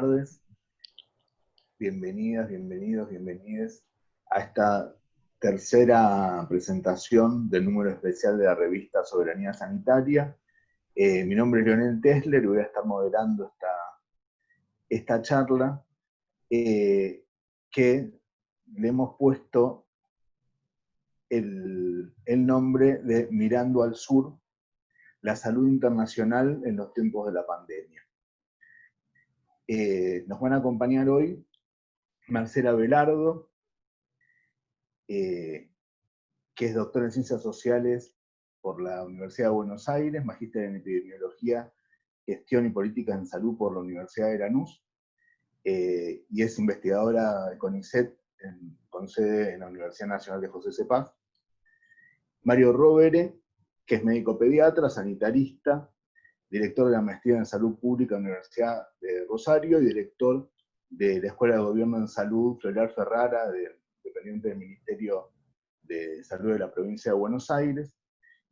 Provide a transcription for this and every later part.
tardes. Bienvenidas, bienvenidos, bienvenides a esta tercera presentación del número especial de la revista Soberanía Sanitaria. Mi nombre es Leonel Tesler y voy a estar moderando esta charla que le hemos puesto el nombre de Mirando al Sur, la salud internacional en los tiempos de la pandemia. Nos van a acompañar hoy Marcela Velardo, que es doctora en Ciencias Sociales por la Universidad de Buenos Aires, magíster en Epidemiología, Gestión y Políticas en Salud por la Universidad de Lanús, y es investigadora de CONICET, con sede en la Universidad Nacional de José C. Paz. Mario Rovere, que es médico pediatra, sanitarista, director de la Maestría en Salud Pública en la Universidad de Rosario y director de la Escuela de Gobierno en Salud Floreal Ferrara, dependiente del Ministerio de Salud de la Provincia de Buenos Aires,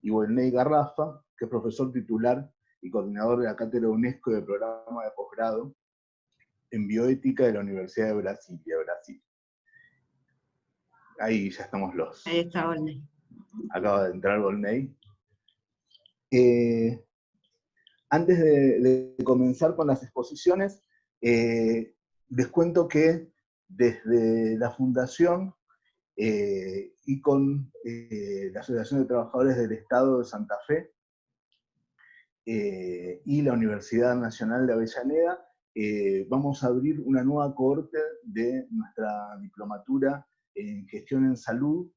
y Wilney Garrafa, que es profesor titular y coordinador de la Cátedra UNESCO del Programa de Posgrado en Bioética de la Universidad de Brasilia, Brasil. Ahí ya estamos los. Ahí está Wilney. Acaba de entrar Wilney. Antes de comenzar con las exposiciones, les cuento que desde la Fundación y con la Asociación de Trabajadores del Estado de Santa Fe y la Universidad Nacional de Avellaneda, vamos a abrir una nueva cohorte de nuestra diplomatura en Gestión en Salud,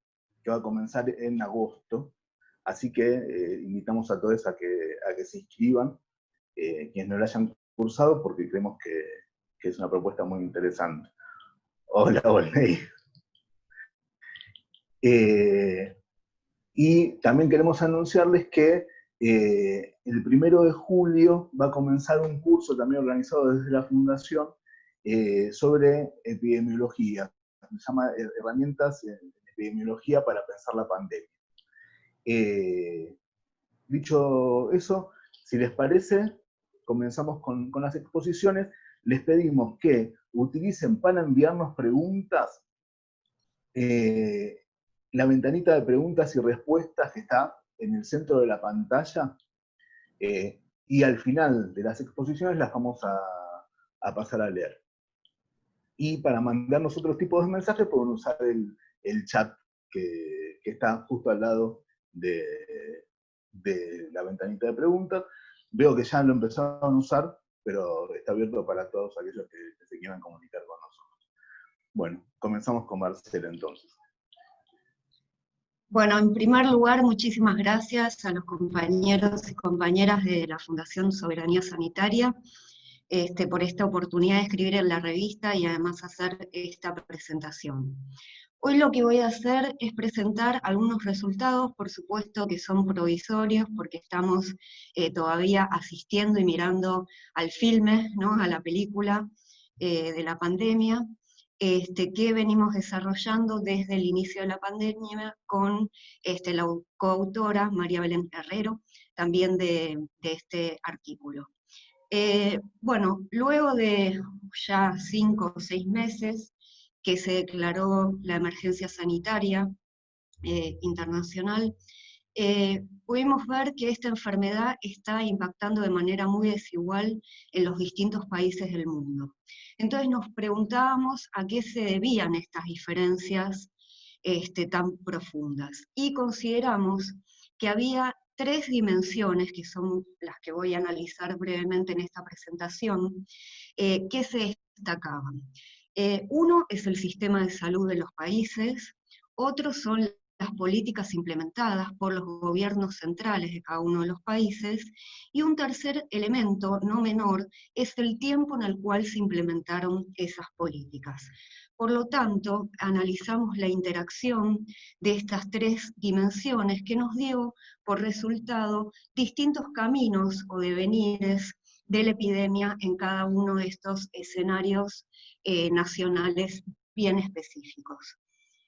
que va a comenzar en agosto. Así que invitamos a todos a que se inscriban, quienes no la hayan cursado, porque creemos que es una propuesta muy interesante. Hola, Olney. Y también queremos anunciarles que el 1 de julio va a comenzar un curso también organizado desde la Fundación sobre epidemiología. Se llama Herramientas en Epidemiología para Pensar la Pandemia. Dicho eso, si les parece, comenzamos con las exposiciones. Les pedimos que utilicen para enviarnos preguntas la ventanita de preguntas y respuestas que está en el centro de la pantalla, y al final de las exposiciones las vamos a pasar a leer. Y para mandarnos otros tipos de mensajes pueden usar el chat que está justo al lado de la ventanita de preguntas. Veo que ya lo empezaron a usar, pero está abierto para todos aquellos que se quieran comunicar con nosotros. Bueno, comenzamos con Marcela entonces. Bueno, en primer lugar, muchísimas gracias a los compañeros y compañeras de la Fundación Soberanía Sanitaria por esta oportunidad de escribir en la revista y además hacer esta presentación. Hoy lo que voy a hacer es presentar algunos resultados, por supuesto que son provisorios, porque estamos todavía asistiendo y mirando al filme, ¿no?, a la película de la pandemia, que venimos desarrollando desde el inicio de la pandemia con la coautora María Belén Herrero, también de este artículo. Bueno, luego de ya 5 o 6 meses que se declaró la emergencia sanitaria internacional, pudimos ver que esta enfermedad está impactando de manera muy desigual en los distintos países del mundo. Entonces nos preguntábamos a qué se debían estas diferencias tan profundas, y consideramos que había 3 dimensiones, que son las que voy a analizar brevemente en esta presentación, que se destacaban. Uno es el sistema de salud de los países, otros son las políticas implementadas por los gobiernos centrales de cada uno de los países, y un tercer elemento, no menor, es el tiempo en el cual se implementaron esas políticas. Por lo tanto, analizamos la interacción de estas 3 dimensiones, que nos dio por resultado distintos caminos o devenires de la epidemia en cada uno de estos escenarios nacionales bien específicos.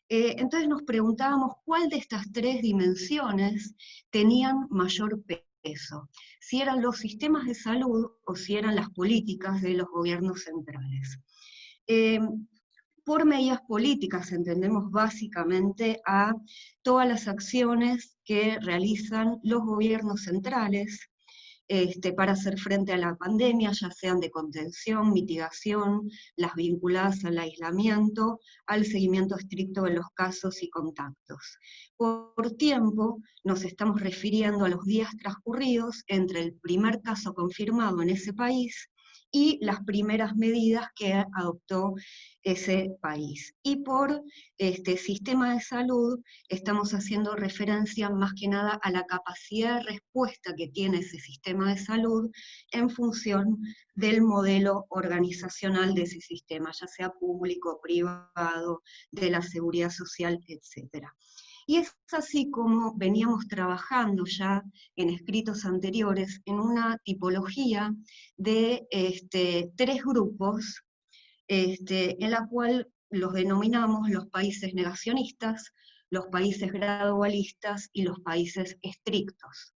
Entonces nos preguntábamos cuál de estas 3 dimensiones tenían mayor eso, si eran los sistemas de salud o si eran las políticas de los gobiernos centrales. Por medidas políticas entendemos básicamente a todas las acciones que realizan los gobiernos centrales para hacer frente a la pandemia, ya sean de contención, mitigación, las vinculadas al aislamiento, al seguimiento estricto de los casos y contactos. Por tiempo nos estamos refiriendo a los días transcurridos entre el primer caso confirmado en ese país y las primeras medidas que adoptó ese país. Y por sistema de salud estamos haciendo referencia más que nada a la capacidad de respuesta que tiene ese sistema de salud en función del modelo organizacional de ese sistema, ya sea público, privado, de la seguridad social, etc. Y es así como veníamos trabajando ya en escritos anteriores en una tipología de 3 grupos, en la cual los denominamos los países negacionistas, los países gradualistas y los países estrictos.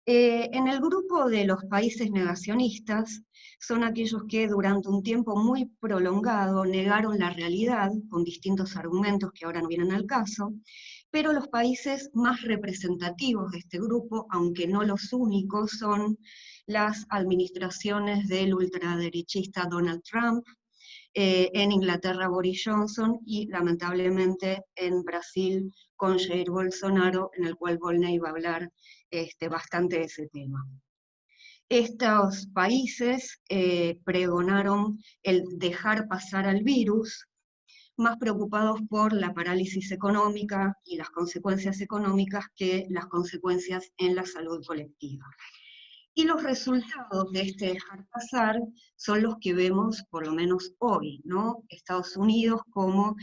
En el grupo de los países negacionistas son aquellos que durante un tiempo muy prolongado negaron la realidad con distintos argumentos que ahora no vienen al caso, pero los países más representativos de este grupo, aunque no los únicos, son las administraciones del ultraderechista Donald Trump, en Inglaterra Boris Johnson y lamentablemente en Brasil con Jair Bolsonaro, en el cual Volney va a hablar bastante de ese tema. Estos países pregonaron el dejar pasar al virus, más preocupados por la parálisis económica y las consecuencias económicas que las consecuencias en la salud colectiva. Y los resultados de este dejar pasar son los que vemos por lo menos hoy, ¿no? Estados Unidos como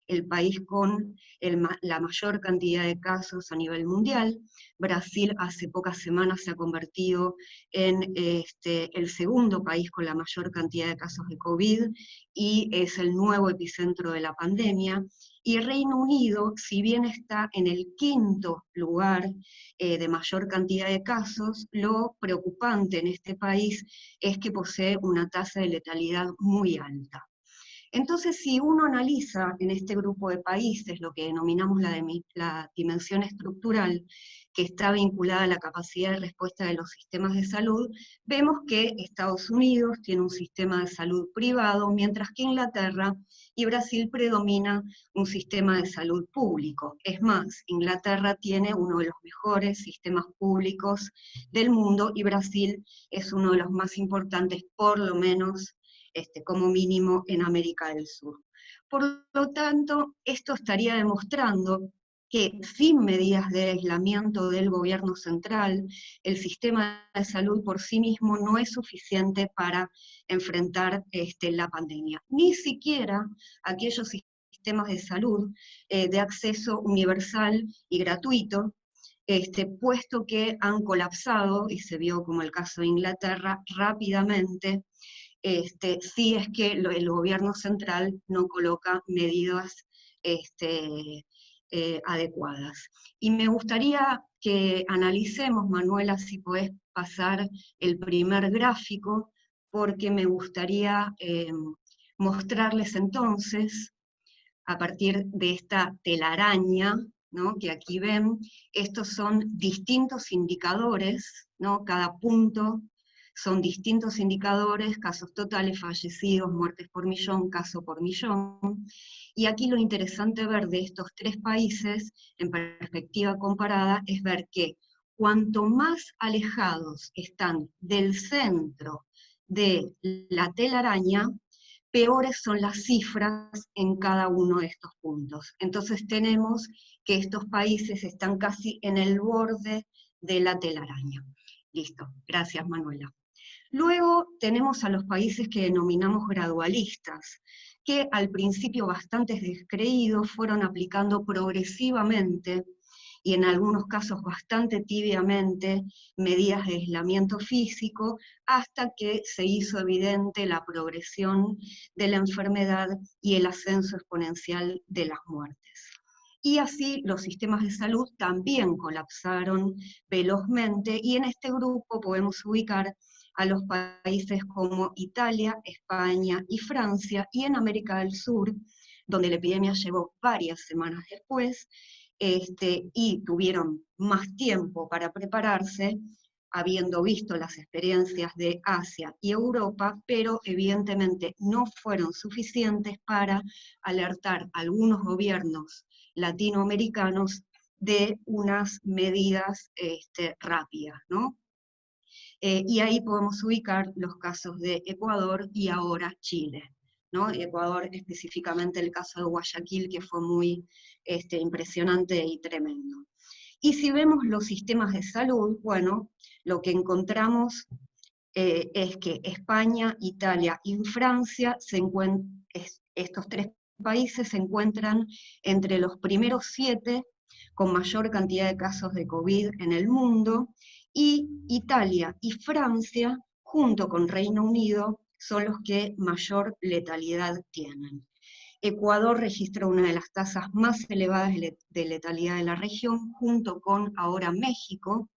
el país con la mayor cantidad de casos a nivel mundial. Brasil hace pocas semanas se ha convertido en el segundo país con la mayor cantidad de casos de COVID y es el nuevo epicentro de la pandemia. Y Reino Unido, si bien está en el 5º lugar de mayor cantidad de casos, lo preocupante en este país es que posee una tasa de letalidad muy alta. Entonces, si uno analiza en este grupo de países lo que denominamos la dimensión estructural, que está vinculada a la capacidad de respuesta de los sistemas de salud, vemos que Estados Unidos tiene un sistema de salud privado, mientras que Inglaterra y Brasil predomina un sistema de salud público. Es más, Inglaterra tiene uno de los mejores sistemas públicos del mundo y Brasil es uno de los más importantes, por lo menos como mínimo en América del Sur. Por lo tanto, esto estaría demostrando que sin medidas de aislamiento del gobierno central, el sistema de salud por sí mismo no es suficiente para enfrentar la pandemia. Ni siquiera aquellos sistemas de salud de acceso universal y gratuito, puesto que han colapsado, y se vio como el caso de Inglaterra, rápidamente, si es que el gobierno central no coloca medidas adecuadas. Y me gustaría que analicemos, Manuela, si podés pasar el primer gráfico, porque me gustaría mostrarles entonces, a partir de esta telaraña, ¿no?, que aquí ven, estos son distintos indicadores, ¿no? Cada punto son distintos indicadores, casos totales, fallecidos, muertes por millón, caso por millón. Y aquí lo interesante ver de estos 3 países, en perspectiva comparada, es ver que cuanto más alejados están del centro de la telaraña, peores son las cifras en cada uno de estos puntos. Entonces tenemos que estos países están casi en el borde de la telaraña. Listo, gracias Manuela. Luego tenemos a los países que denominamos gradualistas, que al principio bastante descreídos fueron aplicando progresivamente y en algunos casos bastante tibiamente medidas de aislamiento físico, hasta que se hizo evidente la progresión de la enfermedad y el ascenso exponencial de las muertes. y así los sistemas de salud también colapsaron velozmente, y en este grupo podemos ubicar a los países como Italia, España y Francia, y en América del Sur, donde la epidemia llegó varias semanas después, y tuvieron más tiempo para prepararse, habiendo visto las experiencias de Asia y Europa, pero evidentemente no fueron suficientes para alertar a algunos gobiernos latinoamericanos de unas medidas rápidas, ¿no? Y ahí podemos ubicar los casos de Ecuador y ahora Chile, ¿no? Ecuador específicamente el caso de Guayaquil, que fue muy impresionante y tremendo. Y si vemos los sistemas de salud, bueno, lo que encontramos es que España, Italia y Francia, estos tres países se encuentran entre los primeros 7 con mayor cantidad de casos de COVID en el mundo, y Italia y Francia, junto con Reino Unido, son los que mayor letalidad tienen. Ecuador registra una de las tasas más elevadas de letalidad de la región, junto con ahora México,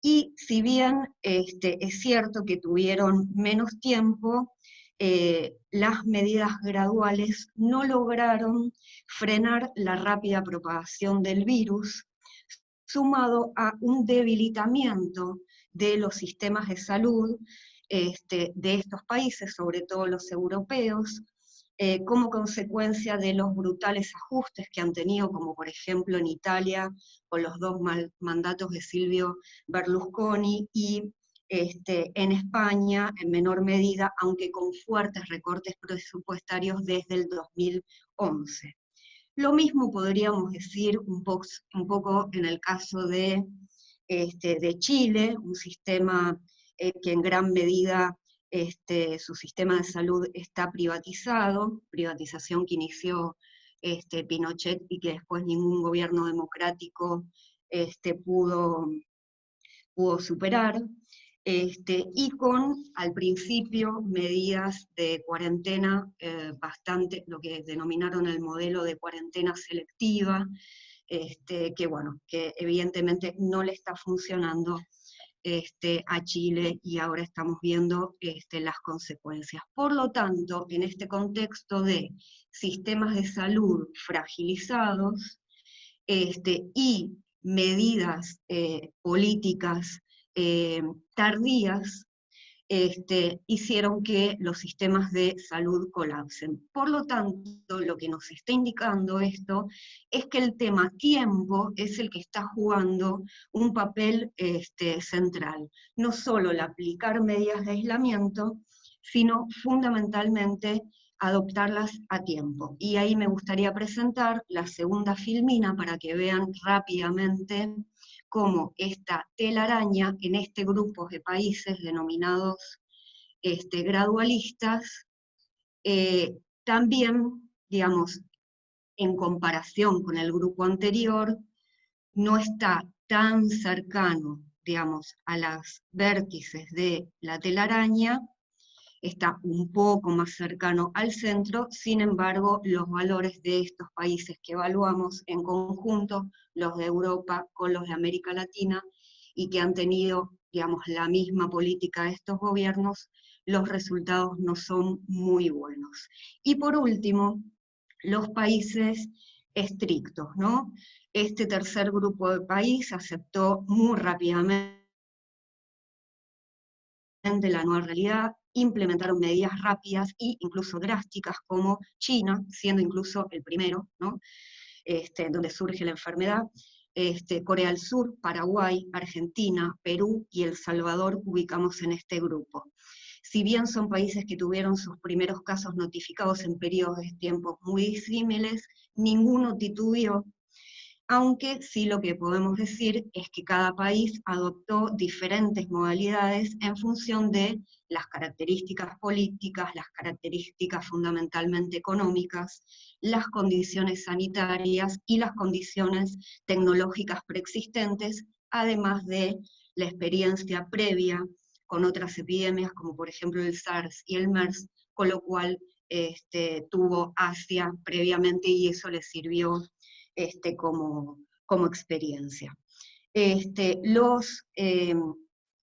y si bien es cierto que tuvieron menos tiempo, las medidas graduales no lograron frenar la rápida propagación del virus, sumado a un debilitamiento de los sistemas de salud de estos países, sobre todo los europeos, como consecuencia de los brutales ajustes que han tenido, como por ejemplo en Italia, con los 2 mandatos de Silvio Berlusconi, y en España, en menor medida, aunque con fuertes recortes presupuestarios desde el 2011. Lo mismo podríamos decir un poco en el caso de Chile, un sistema que en gran medida su sistema de salud está privatizado, privatización que inició Pinochet y que después ningún gobierno democrático pudo superar, y con, al principio, medidas de cuarentena bastante, lo que denominaron el modelo de cuarentena selectiva, que bueno, que evidentemente no le está funcionando a Chile, y ahora estamos viendo las consecuencias. Por lo tanto, en este contexto de sistemas de salud fragilizados y medidas políticas tardías, hicieron que los sistemas de salud colapsen. Por lo tanto, lo que nos está indicando esto es que el tema tiempo es el que está jugando un papel central. No solo el aplicar medidas de aislamiento, sino fundamentalmente adoptarlas a tiempo. Y ahí me gustaría presentar la segunda filmina para que vean rápidamente cómo esta telaraña en este grupo de países denominados gradualistas, también, digamos, en comparación con el grupo anterior, no está tan cercano, digamos, a las vértices de la telaraña, está un poco más cercano al centro. Sin embargo, los valores de estos países que evaluamos en conjunto, los de Europa con los de América Latina, y que han tenido, digamos, la misma política de estos gobiernos, los resultados no son muy buenos. Y por último, los países estrictos, ¿no? Este tercer grupo de países aceptó muy rápidamente la nueva realidad, implementaron medidas rápidas e incluso drásticas, como China, siendo incluso el primero, ¿no? Donde surge la enfermedad, Corea del Sur, Paraguay, Argentina, Perú y El Salvador ubicamos en este grupo. Si bien son países que tuvieron sus primeros casos notificados en periodos de tiempo muy disímiles, ninguno titubeó, aunque sí lo que podemos decir es que cada país adoptó diferentes modalidades en función de las características políticas, las características fundamentalmente económicas, las condiciones sanitarias y las condiciones tecnológicas preexistentes, además de la experiencia previa con otras epidemias, como por ejemplo el SARS y el MERS, con lo cual tuvo Asia previamente, y eso le sirvió como experiencia.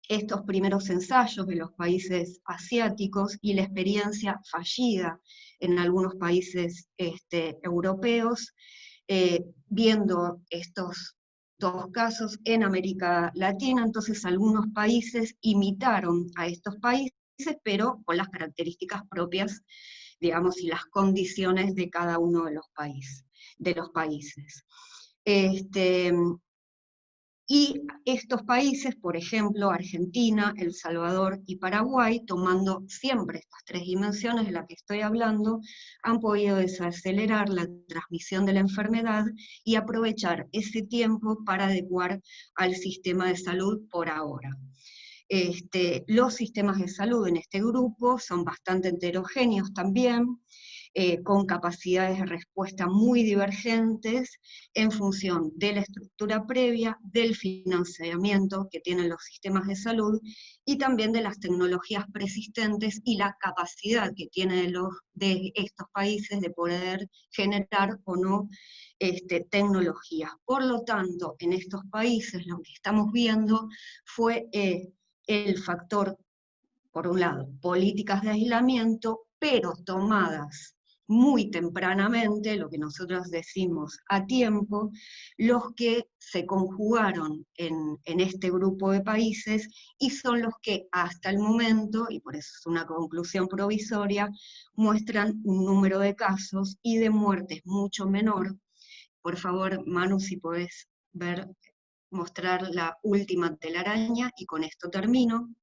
Estos primeros ensayos de los países asiáticos y la experiencia fallida en algunos países europeos, viendo estos dos casos en América Latina, entonces algunos países imitaron a estos países, pero con las características propias, digamos, y las condiciones de cada uno de los países. Y estos países, por ejemplo, Argentina, El Salvador y Paraguay, tomando siempre estas tres dimensiones de las que estoy hablando, han podido desacelerar la transmisión de la enfermedad y aprovechar ese tiempo para adecuar al sistema de salud por ahora. Los sistemas de salud en este grupo son bastante heterogéneos también, con capacidades de respuesta muy divergentes en función de la estructura previa, del financiamiento que tienen los sistemas de salud, y también de las tecnologías persistentes y la capacidad que tienen de estos países de poder generar o no tecnologías. Por lo tanto, en estos países lo que estamos viendo fue el factor, por un lado, políticas de aislamiento, pero tomadas muy tempranamente, lo que nosotros decimos a tiempo, los que se conjugaron en este grupo de países y son los que hasta el momento, y por eso es una conclusión provisoria, muestran un número de casos y de muertes mucho menor. Por favor, Manu, si podés mostrar la última telaraña, y con esto termino,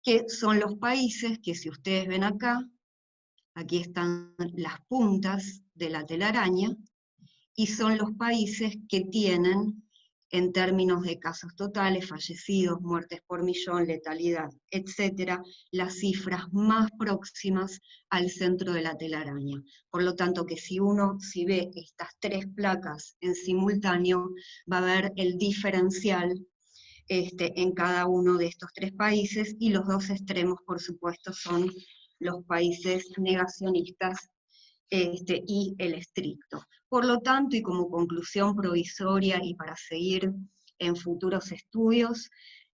que son los países que, si ustedes ven acá, aquí están las puntas de la telaraña, y son los países que tienen, en términos de casos totales, fallecidos, muertes por millón, letalidad, etc., las cifras más próximas al centro de la telaraña. Por lo tanto, que si ve estas tres placas en simultáneo, va a ver el diferencial en cada uno de estos tres países, y los dos extremos, por supuesto, son los países negacionistas y el estricto. Por lo tanto, y como conclusión provisoria y para seguir en futuros estudios,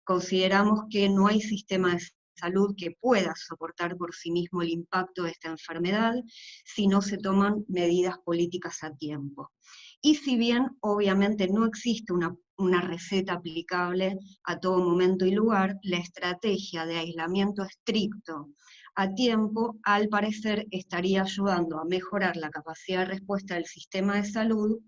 consideramos que no hay sistema de salud que pueda soportar por sí mismo el impacto de esta enfermedad si no se toman medidas políticas a tiempo. Y si bien obviamente no existe una receta aplicable a todo momento y lugar, la estrategia de aislamiento estricto a tiempo, al parecer, estaría ayudando a mejorar la capacidad de respuesta del sistema de salud,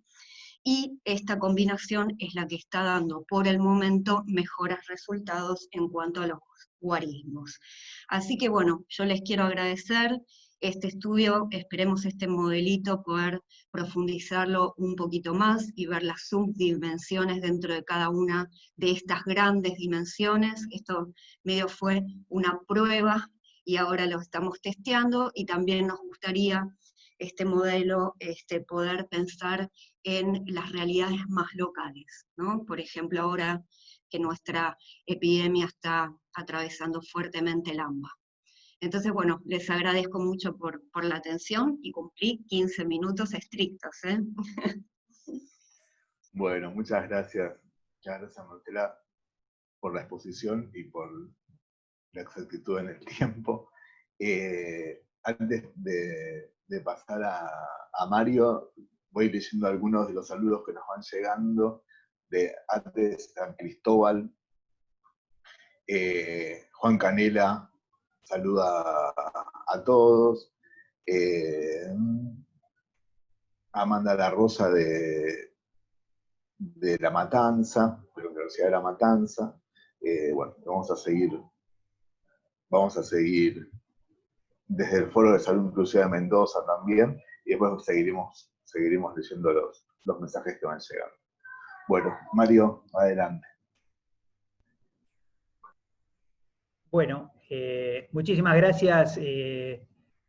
y esta combinación es la que está dando por el momento mejores resultados en cuanto a los guarismos. Así que bueno, yo les quiero agradecer este estudio, esperemos este modelito poder profundizarlo un poquito más y ver las subdimensiones dentro de cada una de estas grandes dimensiones. Esto medio fue una prueba y ahora lo estamos testeando, y también nos gustaría este modelo poder pensar en las realidades más locales, ¿no? Por ejemplo, ahora que nuestra epidemia está atravesando fuertemente el AMBA. Entonces, bueno, les agradezco mucho por la atención, y cumplí 15 minutos estrictos, ¿eh? Bueno, muchas gracias, Marcela, por la exposición y por la exactitud en el tiempo. Antes de pasar a Mario, voy leyendo algunos de los saludos que nos van llegando, de antes San Cristóbal. Juan Canela saluda a todos. Amanda La Rosa de La Matanza, de la Universidad de La Matanza. Bueno, vamos a seguir desde el Foro de Salud Inclusiva de Mendoza también, y después seguiremos leyendo los mensajes que van llegando. Bueno, Mario, adelante. Bueno, muchísimas gracias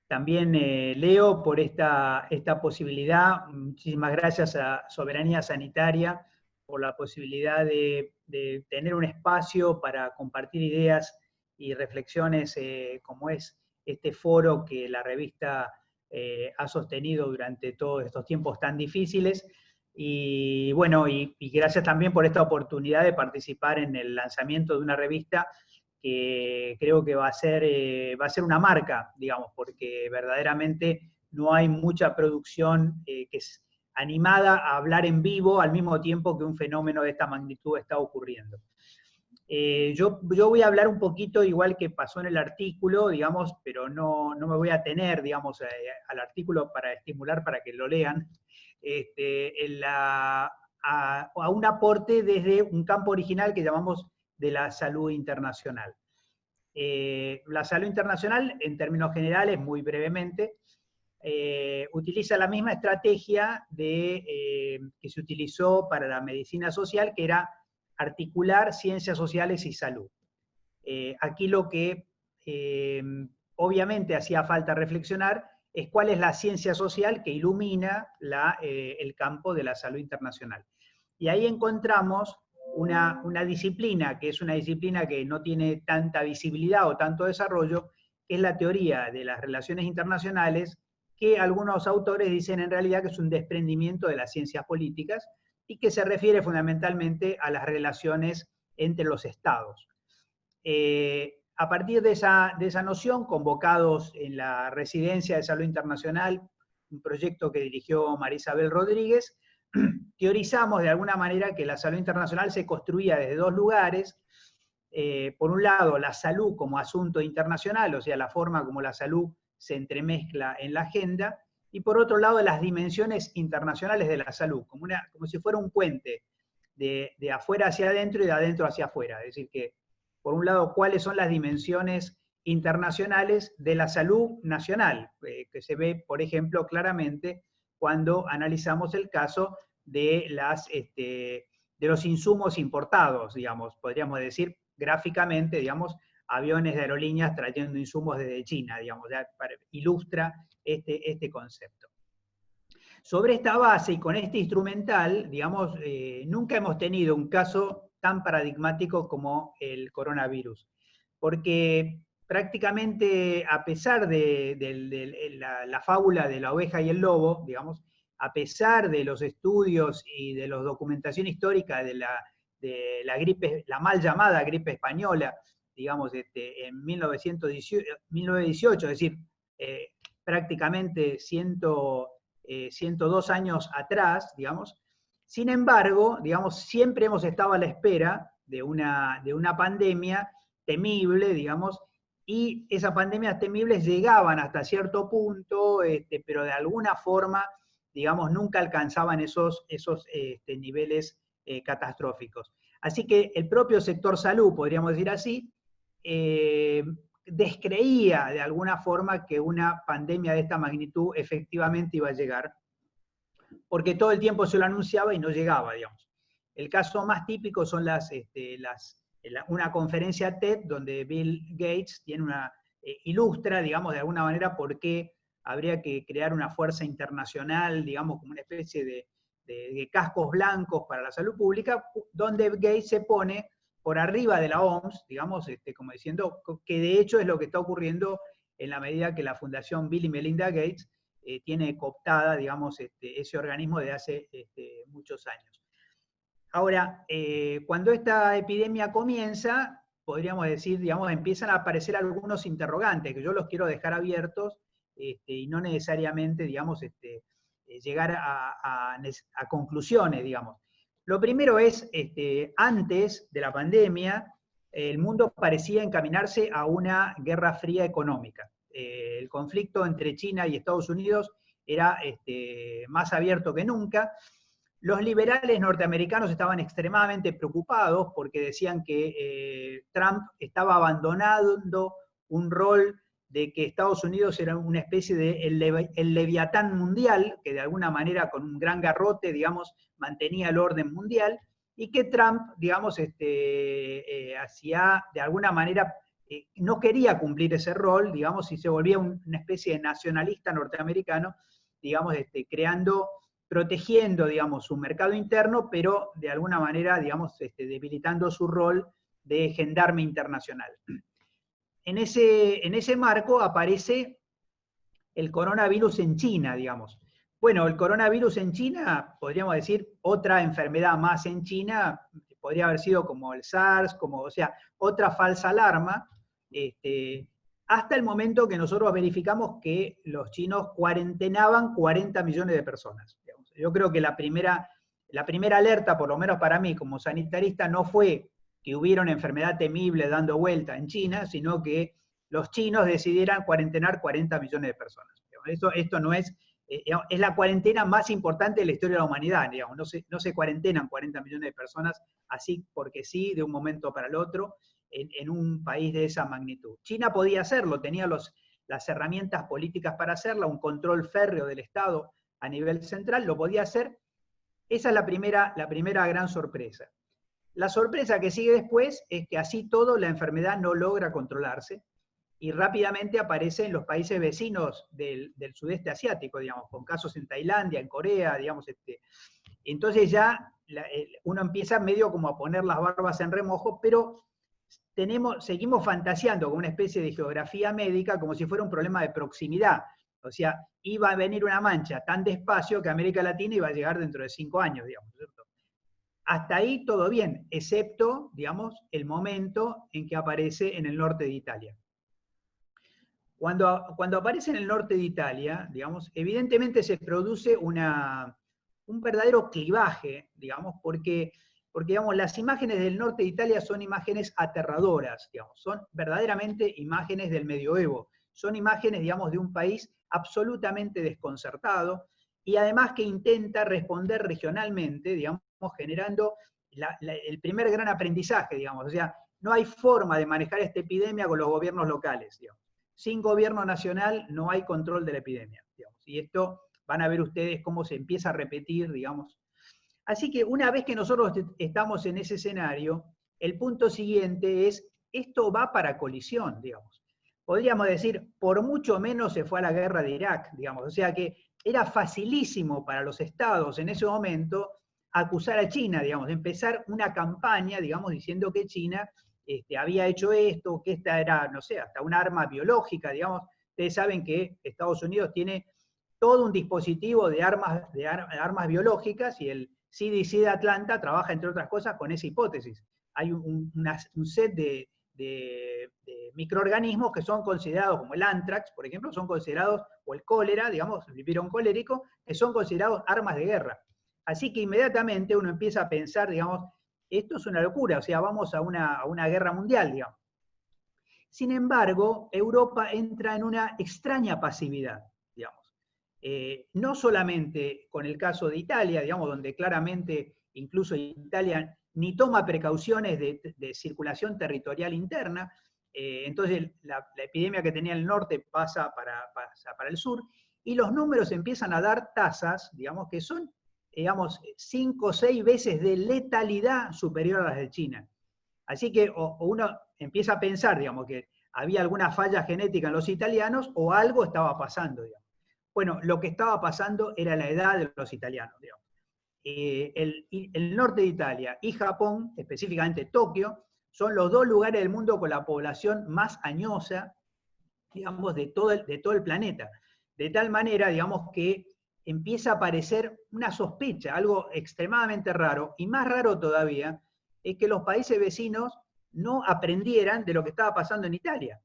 también, Leo, por esta posibilidad. Muchísimas gracias a Soberanía Sanitaria por la posibilidad de tener un espacio para compartir ideas y reflexiones como es este foro que la revista ha sostenido durante todos estos tiempos tan difíciles. Y bueno, y gracias también por esta oportunidad de participar en el lanzamiento de una revista que creo que va a ser una marca, digamos, porque verdaderamente no hay mucha producción que es animada a hablar en vivo al mismo tiempo que un fenómeno de esta magnitud está ocurriendo. Yo voy a hablar un poquito igual que pasó en el artículo, digamos, pero no me voy a atener, digamos, al artículo para estimular para que lo lean, a un aporte desde un campo original que llamamos de la salud internacional. La salud internacional, en términos generales, muy brevemente, utiliza la misma estrategia que se utilizó para la medicina social, que era articular ciencias sociales y salud. Aquí lo que obviamente hacía falta reflexionar es cuál es la ciencia social que ilumina el campo de la salud internacional. Y ahí encontramos una disciplina, que es una disciplina que no tiene tanta visibilidad o tanto desarrollo, que es la teoría de las relaciones internacionales, que algunos autores dicen en realidad que es un desprendimiento de las ciencias políticas y que se refiere fundamentalmente a las relaciones entre los estados. A partir de esa noción, convocados en la Residencia de Salud Internacional, un proyecto que dirigió María Isabel Rodríguez, teorizamos de alguna manera que la salud internacional se construía desde dos lugares. Por un lado, la salud como asunto internacional, o sea, la forma como la salud se entremezcla en la agenda, y por otro lado, las dimensiones internacionales de la salud, como si fuera un puente de afuera hacia adentro y de adentro hacia afuera. Es decir, que por un lado, cuáles son las dimensiones internacionales de la salud nacional, que se ve, por ejemplo, claramente cuando analizamos el caso de los insumos importados, digamos, podríamos decir gráficamente, digamos, aviones de aerolíneas trayendo insumos desde China, digamos, ya ilustra este concepto. Sobre esta base y con este instrumental, digamos, nunca hemos tenido un caso tan paradigmático como el coronavirus, porque prácticamente a pesar de la fábula de la oveja y el lobo, digamos, a pesar de los estudios y de la documentación histórica de la gripe, la mal llamada gripe española, digamos, en 1918, es decir, prácticamente 102 años atrás, digamos. Sin embargo, digamos, siempre hemos estado a la espera de una pandemia temible, digamos, y esas pandemias temibles llegaban hasta cierto punto, pero de alguna forma, digamos, nunca alcanzaban esos niveles catastróficos. Así que el propio sector salud, podríamos decir así, descreía de alguna forma que una pandemia de esta magnitud efectivamente iba a llegar, porque todo el tiempo se lo anunciaba y no llegaba, digamos. El caso más típico son una conferencia TED donde Bill Gates ilustra, digamos, de alguna manera por qué habría que crear una fuerza internacional, digamos, como una especie de cascos blancos para la salud pública, donde Gates se pone por arriba de la OMS, digamos, como diciendo que de hecho es lo que está ocurriendo en la medida que la Fundación Bill y Melinda Gates tiene cooptada, digamos, ese organismo desde hace muchos años. Ahora, cuando esta epidemia comienza, podríamos decir, digamos, empiezan a aparecer algunos interrogantes, que yo los quiero dejar abiertos, y no necesariamente, digamos, llegar a conclusiones, digamos. Lo primero es, antes de la pandemia, el mundo parecía encaminarse a una guerra fría económica. El conflicto entre China y Estados Unidos era más abierto que nunca. Los liberales norteamericanos estaban extremadamente preocupados porque decían que Trump estaba abandonando un rol de que Estados Unidos era una especie de el leviatán mundial, que de alguna manera con un gran garrote, digamos, mantenía el orden mundial, y que Trump, digamos, hacía de alguna manera, no quería cumplir ese rol, digamos, y se volvía una especie de nacionalista norteamericano, digamos, protegiendo, digamos, su mercado interno, pero de alguna manera, digamos, debilitando su rol de gendarme internacional. En ese marco aparece el coronavirus en China, digamos. Bueno, el coronavirus en China, podríamos decir, otra enfermedad más en China, podría haber sido como el SARS, o sea, otra falsa alarma, hasta el momento que nosotros verificamos que los chinos cuarentenaban 40 millones de personas. Digamos. Yo creo que la primera alerta, por lo menos para mí como sanitarista, no fue que hubiera una enfermedad temible dando vuelta en China, sino que los chinos decidieran cuarentenar 40 millones de personas. Esto no es la cuarentena más importante de la historia de la humanidad, digamos. No se cuarentenan 40 millones de personas así porque sí, de un momento para el otro, en un país de esa magnitud. China podía hacerlo, tenía las herramientas políticas para hacerlo, un control férreo del Estado a nivel central, lo podía hacer. Esa es la primera gran sorpresa. La sorpresa que sigue después es que así todo la enfermedad no logra controlarse y rápidamente aparece en los países vecinos del sudeste asiático, digamos, con casos en Tailandia, en Corea, digamos. Entonces ya uno empieza medio como a poner las barbas en remojo, pero seguimos fantaseando con una especie de geografía médica como si fuera un problema de proximidad. O sea, iba a venir una mancha tan despacio que América Latina iba a llegar dentro de 5 años, digamos, ¿cierto? Hasta ahí todo bien, excepto, digamos, el momento en que aparece en el norte de Italia. Cuando aparece en el norte de Italia, digamos, evidentemente se produce un verdadero clivaje, digamos, porque digamos, las imágenes del norte de Italia son imágenes aterradoras, digamos, son verdaderamente imágenes del medioevo, son imágenes, digamos, de un país absolutamente desconcertado y además que intenta responder regionalmente, digamos, generando el primer gran aprendizaje, digamos, o sea, no hay forma de manejar esta epidemia con los gobiernos locales, digamos. Sin gobierno nacional no hay control de la epidemia, digamos, y esto van a ver ustedes cómo se empieza a repetir, digamos. Así que una vez que nosotros estamos en ese escenario, el punto siguiente es, esto va para colisión, digamos. Podríamos decir, por mucho menos se fue a la guerra de Irak, digamos, o sea que era facilísimo para los estados en ese momento acusar a China, digamos, empezar una campaña, digamos, diciendo que China había hecho esto, que esta era, no sé, hasta un arma biológica, digamos. Ustedes saben que Estados Unidos tiene todo un dispositivo de armas biológicas y el CDC de Atlanta trabaja, entre otras cosas, con esa hipótesis. Hay un set de microorganismos que son considerados, como el anthrax, por ejemplo, son considerados, o el cólera, digamos, el virus colérico, que son considerados armas de guerra. Así que inmediatamente uno empieza a pensar, digamos, esto es una locura, o sea, vamos a una guerra mundial, digamos. Sin embargo, Europa entra en una extraña pasividad, digamos. No solamente con el caso de Italia, digamos, donde claramente incluso Italia ni toma precauciones de circulación territorial interna, entonces la epidemia que tenía el norte pasa para el sur, y los números empiezan a dar tasas, digamos, que son, digamos, 5 o 6 veces de letalidad superior a las de China. Así que uno empieza a pensar, digamos, que había alguna falla genética en los italianos o algo estaba pasando, digamos. Bueno, lo que estaba pasando era la edad de los italianos, digamos. El norte de Italia y Japón, específicamente Tokio, son los 2 lugares del mundo con la población más añosa, digamos, de todo el planeta. De tal manera, digamos, que empieza a aparecer una sospecha, algo extremadamente raro, y más raro todavía, es que los países vecinos no aprendieran de lo que estaba pasando en Italia.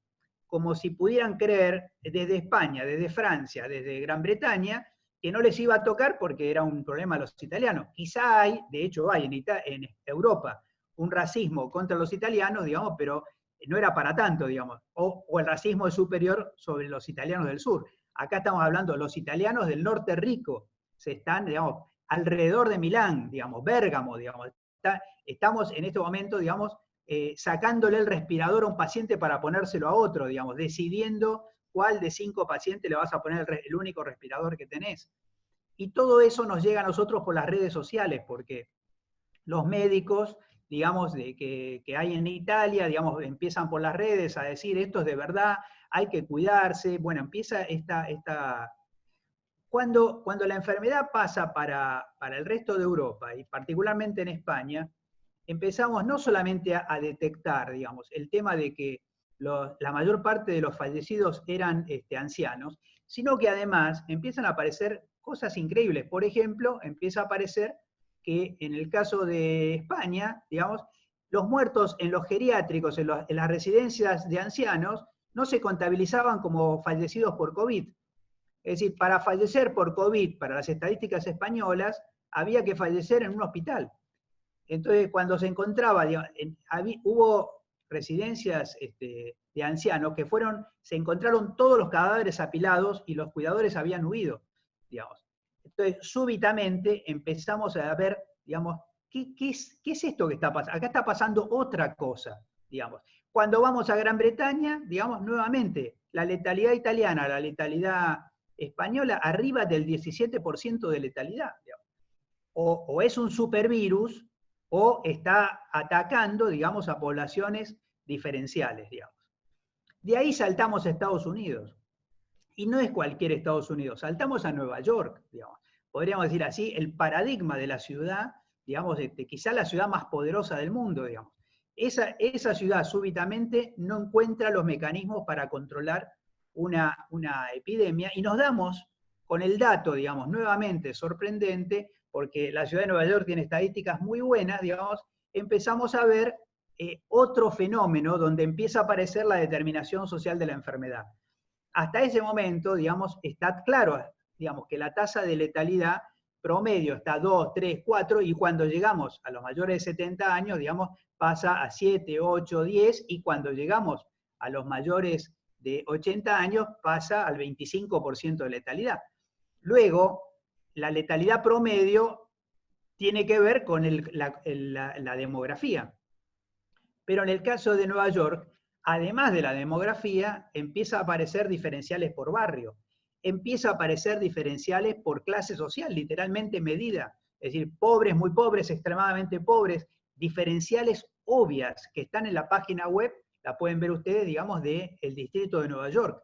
Como si pudieran creer desde España, desde Francia, desde Gran Bretaña, que no les iba a tocar porque era un problema a los italianos. Quizá hay, de hecho hay en Europa, un racismo contra los italianos, digamos, pero no era para tanto, digamos. O el racismo es superior sobre los italianos del sur. Acá estamos hablando de los italianos del norte rico, se están, digamos, alrededor de Milán, digamos, Bérgamo, digamos. Estamos en este momento, digamos, sacándole el respirador a un paciente para ponérselo a otro, digamos, decidiendo cuál de 5 pacientes le vas a poner el único respirador que tenés. Y todo eso nos llega a nosotros por las redes sociales, porque los médicos, digamos, que hay en Italia, digamos, empiezan por las redes a decir esto es de verdad, hay que cuidarse. Bueno, empieza Cuando la enfermedad pasa para el resto de Europa, y particularmente en España, empezamos no solamente a detectar, digamos, el tema de que la mayor parte de los fallecidos eran ancianos, sino que además empiezan a aparecer cosas increíbles. Por ejemplo, empieza a aparecer que en el caso de España, digamos, los muertos en los geriátricos, en las residencias de ancianos, no se contabilizaban como fallecidos por COVID. Es decir, para fallecer por COVID, para las estadísticas españolas, había que fallecer en un hospital. Entonces, cuando se encontraba, digamos, hubo residencias de ancianos que se encontraron todos los cadáveres apilados y los cuidadores habían huido, digamos. Entonces, súbitamente empezamos a ver, digamos, ¿qué es esto que está pasando? Acá está pasando otra cosa, digamos. Cuando vamos a Gran Bretaña, digamos, nuevamente, la letalidad italiana, la letalidad española, arriba del 17% de letalidad, digamos. O es un supervirus, o está atacando, digamos, a poblaciones diferenciales, digamos. De ahí saltamos a Estados Unidos. Y no es cualquier Estados Unidos, saltamos a Nueva York, digamos. Podríamos decir así, el paradigma de la ciudad, digamos, quizá la ciudad más poderosa del mundo, digamos. Esa ciudad súbitamente no encuentra los mecanismos para controlar una epidemia, y nos damos con el dato, digamos, nuevamente sorprendente, porque la ciudad de Nueva York tiene estadísticas muy buenas, digamos, empezamos a ver otro fenómeno donde empieza a aparecer la determinación social de la enfermedad. Hasta ese momento, digamos, está claro, digamos, que la tasa de letalidad promedio está 2, 3, 4, y cuando llegamos a los mayores de 70 años, digamos, pasa a 7, 8, 10, y cuando llegamos a los mayores de 80 años pasa al 25% de letalidad. Luego, la letalidad promedio tiene que ver con la demografía. Pero en el caso de Nueva York, además de la demografía, empieza a aparecer diferenciales por barrio, empieza a aparecer diferenciales por clase social, literalmente medida, es decir, pobres, muy pobres, extremadamente pobres, diferenciales obvias que están en la página web, la pueden ver ustedes, digamos, del distrito de Nueva York.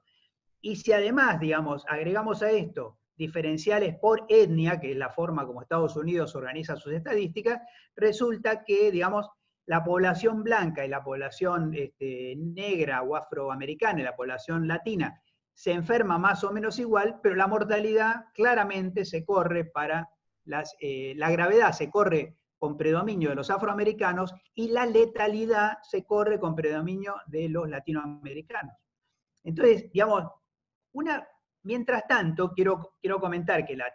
Y si además, digamos, agregamos a esto diferenciales por etnia, que es la forma como Estados Unidos organiza sus estadísticas, resulta que, digamos, la población blanca y la población negra o afroamericana y la población latina se enferma más o menos igual, pero la mortalidad claramente se corre para la gravedad se corre con predominio de los afroamericanos y la letalidad se corre con predominio de los latinoamericanos. Entonces, digamos, mientras tanto, quiero comentar que la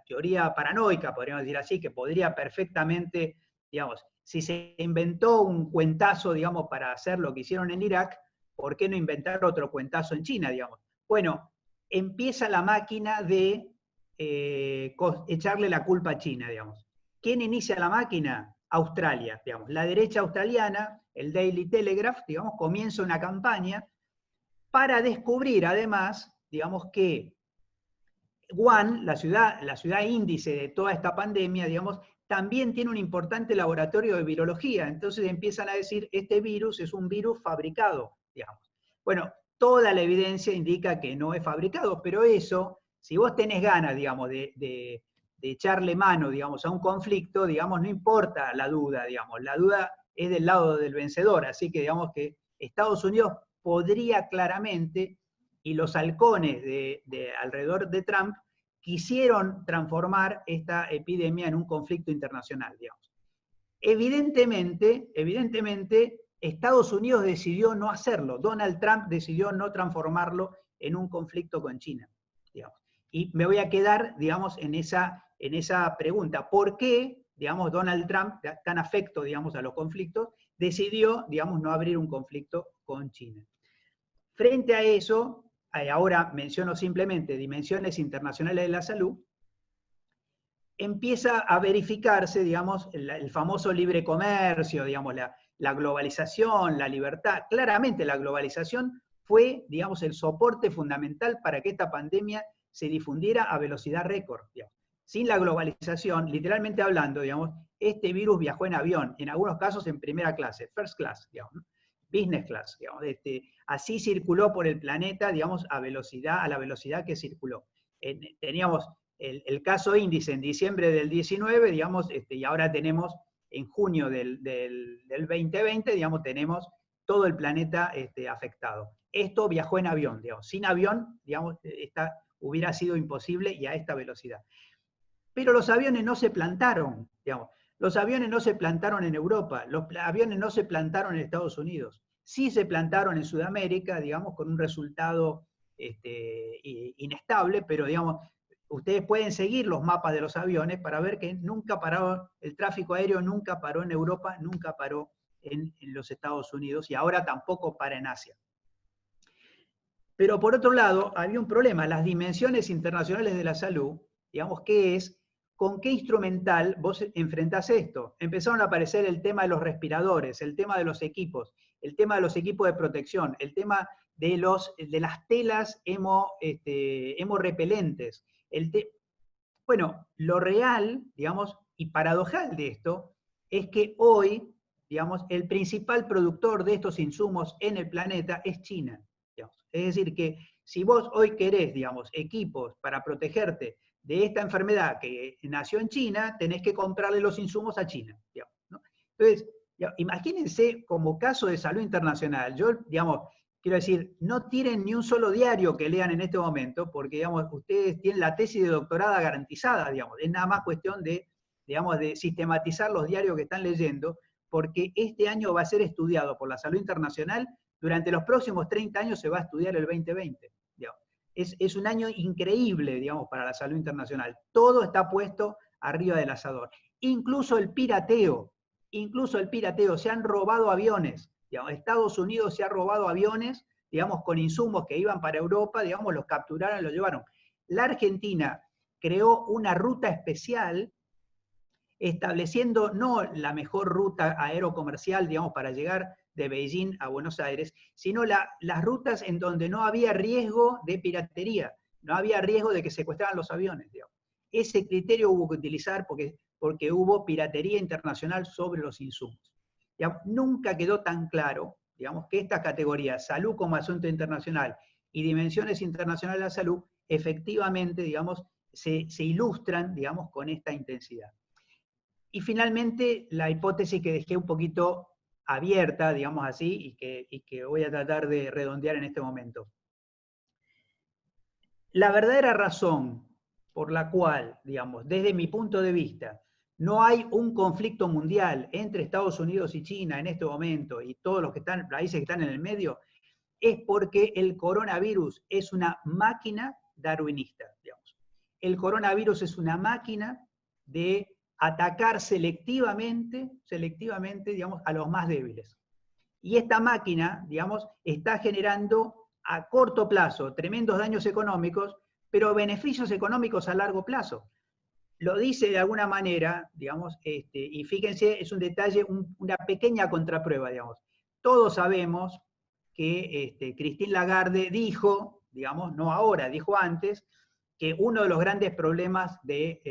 teoría paranoica, podríamos decir así, que podría perfectamente, digamos, si se inventó un cuentazo, digamos, para hacer lo que hicieron en Irak, ¿por qué no inventar otro cuentazo en China, digamos? Bueno, empieza la máquina de echarle la culpa a China, digamos. ¿Quién inicia la máquina? Australia, digamos. La derecha australiana, el Daily Telegraph, digamos, comienza una campaña para descubrir, además, digamos, que Wuhan, la ciudad índice de toda esta pandemia, digamos, también tiene un importante laboratorio de virología. Entonces empiezan a decir, este virus es un virus fabricado, digamos. Bueno, toda la evidencia indica que no es fabricado, pero eso, si vos tenés ganas, digamos, de echarle mano, digamos, a un conflicto, digamos, no importa la duda, digamos, la duda es del lado del vencedor, así que digamos que Estados Unidos podría claramente, y los halcones alrededor de Trump, quisieron transformar esta epidemia en un conflicto internacional, digamos. Evidentemente, Estados Unidos decidió no hacerlo. Donald Trump decidió no transformarlo en un conflicto con China, digamos. Y me voy a quedar, digamos, en esa pregunta. ¿Por qué, digamos, Donald Trump, tan afecto, digamos, a los conflictos, decidió, digamos, no abrir un conflicto con China? Frente a eso, ahora menciono simplemente dimensiones internacionales de la salud, empieza a verificarse, digamos, el famoso libre comercio, digamos, la globalización, la libertad. Claramente la globalización fue, digamos, el soporte fundamental para que esta pandemia se difundiera a velocidad récord, digamos. Sin la globalización, literalmente hablando, digamos, este virus viajó en avión, en algunos casos en primera clase, first class, digamos, ¿no? Business class, digamos, así circuló por el planeta, digamos, a la velocidad que circuló. Teníamos el caso índice en diciembre del 19, digamos, y ahora tenemos en junio del 2020, digamos, tenemos todo el planeta afectado. Esto viajó en avión, digamos. Sin avión, digamos, hubiera sido imposible y a esta velocidad. Pero los aviones no se plantaron, digamos. Los aviones no se plantaron en Europa, los aviones no se plantaron en Estados Unidos. Sí se plantaron en Sudamérica, digamos, con un resultado inestable, pero digamos, ustedes pueden seguir los mapas de los aviones para ver que nunca paró, el tráfico aéreo nunca paró en Europa, nunca paró en los Estados Unidos y ahora tampoco para en Asia. Pero por otro lado, había un problema, las dimensiones internacionales de la salud, digamos, que es, ¿con qué instrumental vos enfrentás esto? Empezaron a aparecer el tema de los respiradores, el tema de los equipos, el tema de los equipos de protección, el tema de las telas hemorrepelentes. Bueno, lo real, digamos, y paradojal de esto, es que hoy, digamos, el principal productor de estos insumos en el planeta es China. Digamos. Es decir, que si vos hoy querés, digamos, equipos para protegerte de esta enfermedad que nació en China, tenés que comprarle los insumos a China. Digamos, ¿no? Entonces, imagínense como caso de salud internacional, yo, digamos, quiero decir, no tienen ni un solo diario que lean en este momento, porque, digamos, ustedes tienen la tesis de doctorado garantizada, digamos, es nada más cuestión de, digamos, de sistematizar los diarios que están leyendo, porque este año va a ser estudiado por la salud internacional, durante los próximos 30 años se va a estudiar el 2020, digamos. Es un año increíble, digamos, para la salud internacional. Todo está puesto arriba del asador. Incluso el pirateo, se han robado aviones. Digamos, Estados Unidos se ha robado aviones, digamos, con insumos que iban para Europa, digamos, los capturaron y los llevaron. La Argentina creó una ruta especial estableciendo no la mejor ruta aerocomercial, digamos, para llegar de Beijing a Buenos Aires, sino las rutas en donde no había riesgo de piratería, no había riesgo de que secuestraran los aviones, digamos. Ese criterio hubo que utilizar porque hubo piratería internacional sobre los insumos. Digamos, nunca quedó tan claro, digamos, que estas categorías, salud como asunto internacional y dimensiones internacionales de la salud, efectivamente, digamos, se ilustran, digamos, con esta intensidad. Y finalmente, la hipótesis que dejé un poquito abierta, digamos así, y que voy a tratar de redondear en este momento. La verdadera razón por la cual, digamos, desde mi punto de vista, no hay un conflicto mundial entre Estados Unidos y China en este momento, y todos los países que están en el medio, es porque el coronavirus es una máquina darwinista, digamos. El coronavirus es una máquina de atacar selectivamente, digamos, a los más débiles. Y esta máquina, digamos, está generando a corto plazo tremendos daños económicos, pero beneficios económicos a largo plazo. Lo dice de alguna manera, digamos, y fíjense, es un detalle, una pequeña contraprueba, digamos. Todos sabemos que Christine Lagarde dijo, digamos, no ahora, dijo antes, que uno de los grandes problemas de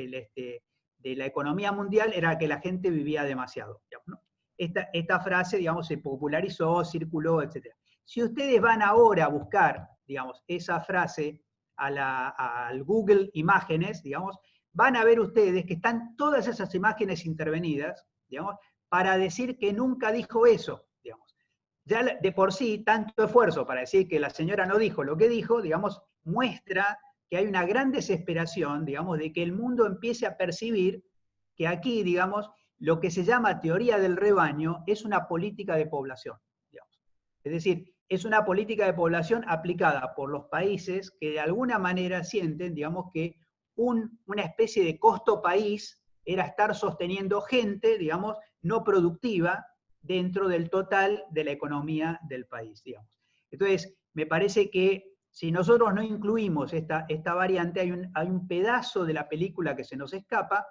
la economía mundial era que la gente vivía demasiado. Digamos, ¿no? Esta frase, digamos, se popularizó, circuló, etc. Si ustedes van ahora a buscar, digamos, esa frase al Google Imágenes, digamos, van a ver ustedes que están todas esas imágenes intervenidas, digamos, para decir que nunca dijo eso, digamos. Ya de por sí, tanto esfuerzo para decir que la señora no dijo lo que dijo, digamos, muestra que hay una gran desesperación, digamos, de que el mundo empiece a percibir que aquí, digamos, lo que se llama teoría del rebaño es una política de población, digamos. Es decir, es una política de población aplicada por los países que de alguna manera sienten, digamos, que una especie de costo país era estar sosteniendo gente, digamos, no productiva dentro del total de la economía del país, digamos. Entonces, me parece que si nosotros no incluimos esta variante, hay un pedazo de la película que se nos escapa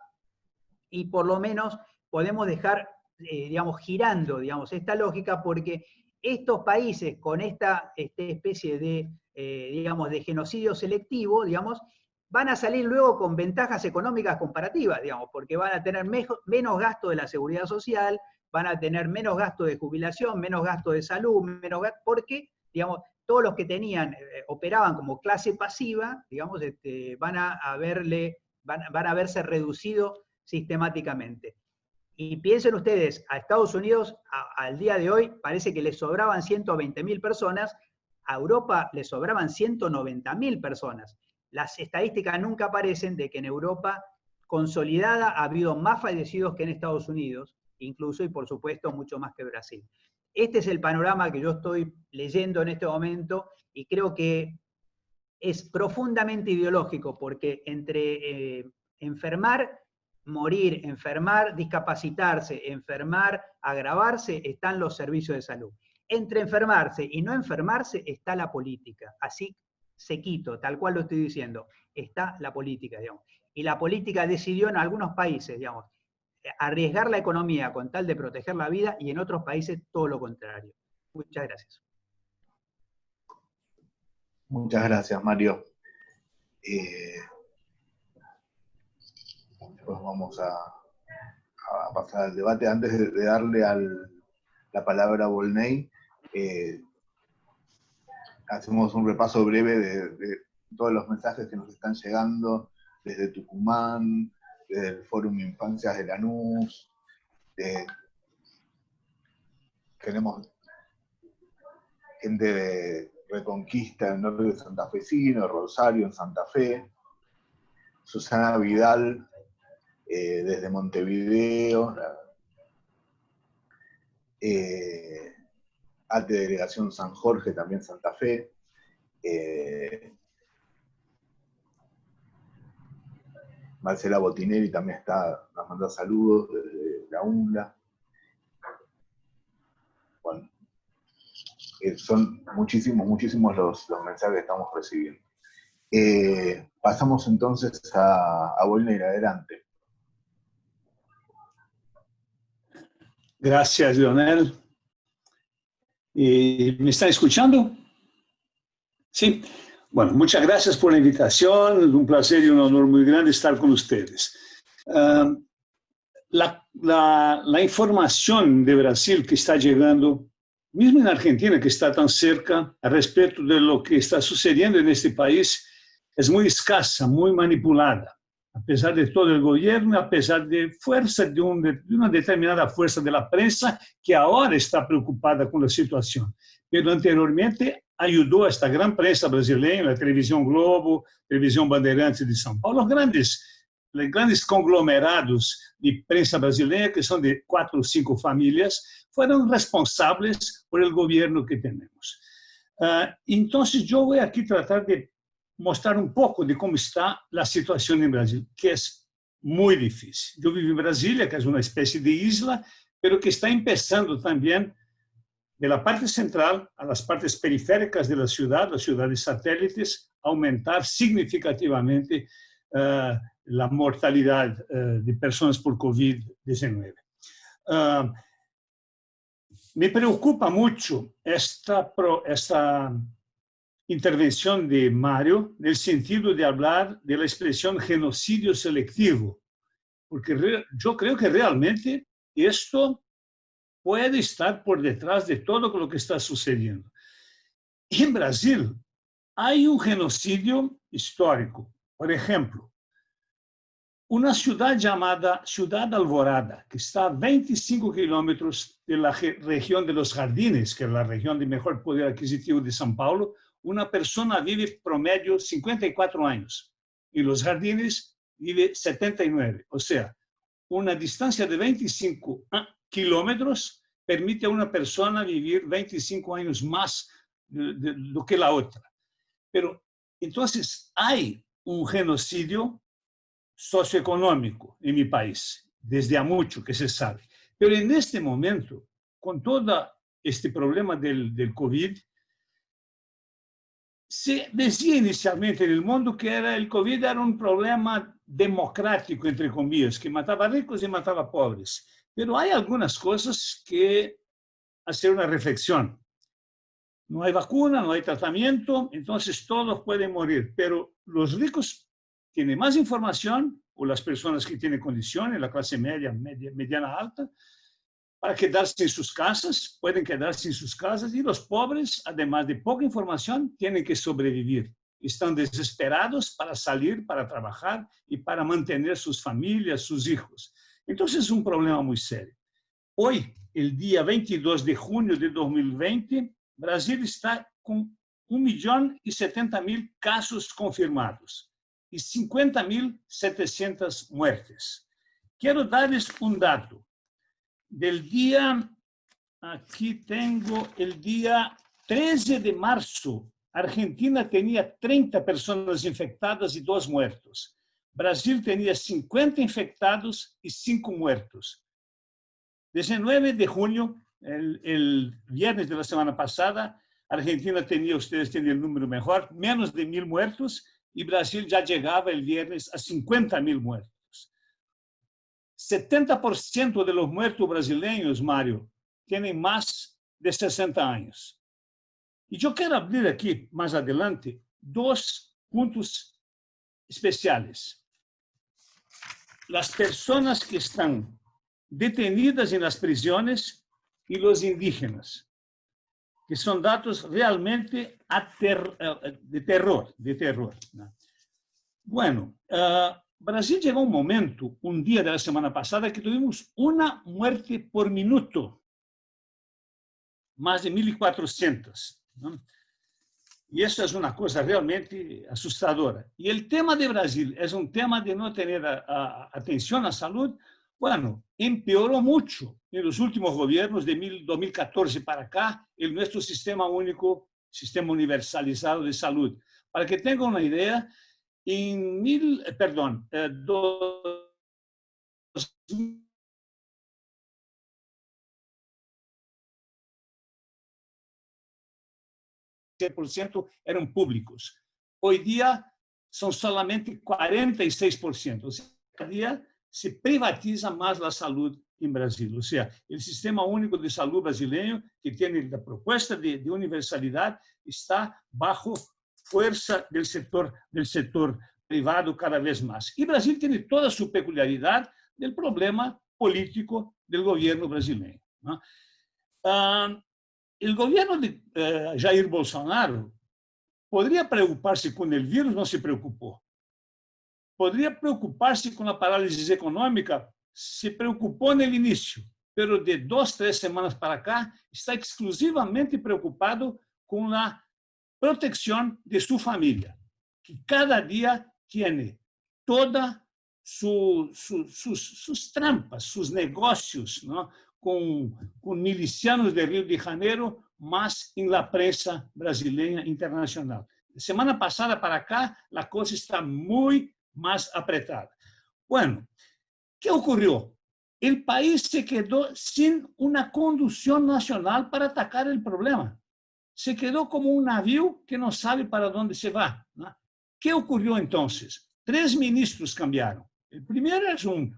y por lo menos podemos dejar, digamos, girando, digamos, esta lógica, porque estos países con esta especie de, digamos, de genocidio selectivo, digamos, van a salir luego con ventajas económicas comparativas, digamos, porque van a tener menos gasto de la seguridad social, van a tener menos gasto de jubilación, menos gasto de salud, menos gasto, porque, digamos, todos los que tenían, operaban como clase pasiva, digamos, van a verse reducido sistemáticamente. Y piensen ustedes, a Estados Unidos, al día de hoy, parece que les sobraban 120.000 personas, a Europa les sobraban 190.000 personas. las estadísticas nunca aparecen de que en Europa consolidada ha habido más fallecidos que en Estados Unidos, incluso, y por supuesto mucho más que Brasil. Este es el panorama que yo estoy leyendo en este momento y creo que es profundamente ideológico, porque entre enfermar, morir, enfermar, discapacitarse, enfermar, agravarse, están los servicios de salud. Entre enfermarse y no enfermarse está la política, así sequito, tal cual lo estoy diciendo, está la política, digamos. Y la política decidió en algunos países, digamos, arriesgar la economía con tal de proteger la vida, y en otros países todo lo contrario. Muchas gracias. Muchas gracias, Mario. Pues vamos a pasar al debate. Antes de darle la palabra a Volney, hacemos un repaso breve de todos los mensajes que nos están llegando desde Tucumán, desde el Fórum Infancias de Lanús. Tenemos gente de Reconquista, el norte de Santafesino, Rosario en Santa Fe, Susana Vidal desde Montevideo, ATE Delegación San Jorge, también Santa Fe, Marcela Botinelli también nos manda saludos desde la UNLA. Bueno, son muchísimos los mensajes que estamos recibiendo. Pasamos entonces a Volney, adelante. Gracias, Leonel. ¿Me están escuchando? Sí. Bueno, muchas gracias por la invitación. Es un placer y un honor muy grande estar con ustedes. La información de Brasil que está llegando, mismo en Argentina, que está tan cerca, al respecto de lo que está sucediendo en este país, es muy escasa, muy manipulada. A pesar de todo el gobierno, a pesar de fuerza de una determinada fuerza de la prensa que ahora está preocupada con la situación. Pero anteriormente ayudó a esta gran prensa brasileña, la Televisión Globo, Televisión Bandeirantes de São Paulo, los grandes conglomerados de prensa brasileña, que son de 4 o 5 familias, fueron responsables por el gobierno que tenemos. Entonces yo voy aquí a tratar de mostrar un poco de cómo está la situación en Brasil, que es muy difícil. Yo vivo en Brasilia, que es una especie de isla, pero que está empezando también de la parte central a las partes periféricas de la ciudad, las ciudades satélites, aumentar significativamente la mortalidad de personas por COVID-19. Me preocupa mucho esta intervención de Mario en el sentido de hablar de la expresión genocidio selectivo, porque yo creo que realmente esto puede estar por detrás de todo lo que está sucediendo. En Brasil hay un genocidio histórico. Por ejemplo, una ciudad llamada Ciudad Alvorada, que está a 25 kilómetros de la región de los Jardines, que es la región de mejor poder adquisitivo de São Paulo, una persona vive promedio 54 años y los Jardines vive 79. O sea, una distancia de 25 kilómetros permite a una persona vivir 25 años más de lo que la otra. Pero entonces hay un genocidio socioeconómico en mi país, desde a mucho que se sabe. Pero en este momento, con todo este problema del COVID, se decía inicialmente en el mundo que el COVID era un problema democrático, entre comillas, que mataba ricos y mataba pobres. Pero hay algunas cosas que hacer una reflexión. No hay vacuna, no hay tratamiento, entonces todos pueden morir. Pero los ricos tienen más información, o las personas que tienen condiciones, la clase media, mediana, alta, para quedarse en sus casas, pueden quedarse en sus casas, y los pobres, además de poca información, tienen que sobrevivir. Están desesperados para salir, para trabajar y para mantener sus familias, sus hijos. Entonces es un problema muy serio. Hoy, el día 22 de junio de 2020, Brasil está con 1.070.000 casos confirmados y 50.700 muertes. Quiero darles un dato. Del día, aquí tengo el día 13 de marzo, Argentina tenía 30 personas infectadas y 2 muertos. Brasil tenía 50 infectados y 5 muertos. 19 de junio, el viernes de la semana pasada, Argentina tenía, ustedes tienen el número mejor, menos de 1.000 muertos y Brasil ya llegaba el viernes a 50.000 muertos. 70% de los muertos brasileños, Mario, tienen más de 60 años. Y yo quiero abrir aquí, más adelante, 2 puntos especiales. Las personas que están detenidas en las prisiones y los indígenas, que son datos realmente de terror. ¿No? Bueno, Brasil llegó a un momento, un día de la semana pasada, que tuvimos una muerte por minuto, más de 1.400. ¿No? Y eso es una cosa realmente asustadora. Y el tema de Brasil es un tema de no tener atención a salud. Bueno, empeoró mucho en los últimos gobiernos de 2014 para acá, nuestro sistema único, sistema universalizado de salud. Para que tengan una idea, en 20% eran públicos. Hoy día son solamente 46%. O sea, cada día se privatiza más la salud en Brasil. O sea, el sistema único de salud brasileño, que tiene la propuesta de universalidad, está bajo fuerza del sector privado cada vez más. Y Brasil tiene toda su peculiaridad del problema político del gobierno brasileño, ¿no? El gobierno de Jair Bolsonaro podría preocuparse con el virus, no se preocupó. Podría preocuparse con la parálisis económica, se preocupó en el inicio, pero de 2, 3 semanas para acá está exclusivamente preocupado con la protección de su familia, que cada día tiene todas sus trampas, sus negocios, ¿no? con milicianos de Río de Janeiro, más en la prensa brasileña internacional. De semana pasada para acá, la cosa está muy más apretada. Bueno, ¿qué ocurrió? El país se quedó sin una conducción nacional para atacar el problema. Se quedó como un navío que no sabe para dónde se va, ¿no? ¿Qué ocurrió entonces? 3 ministros cambiaron. El primero es un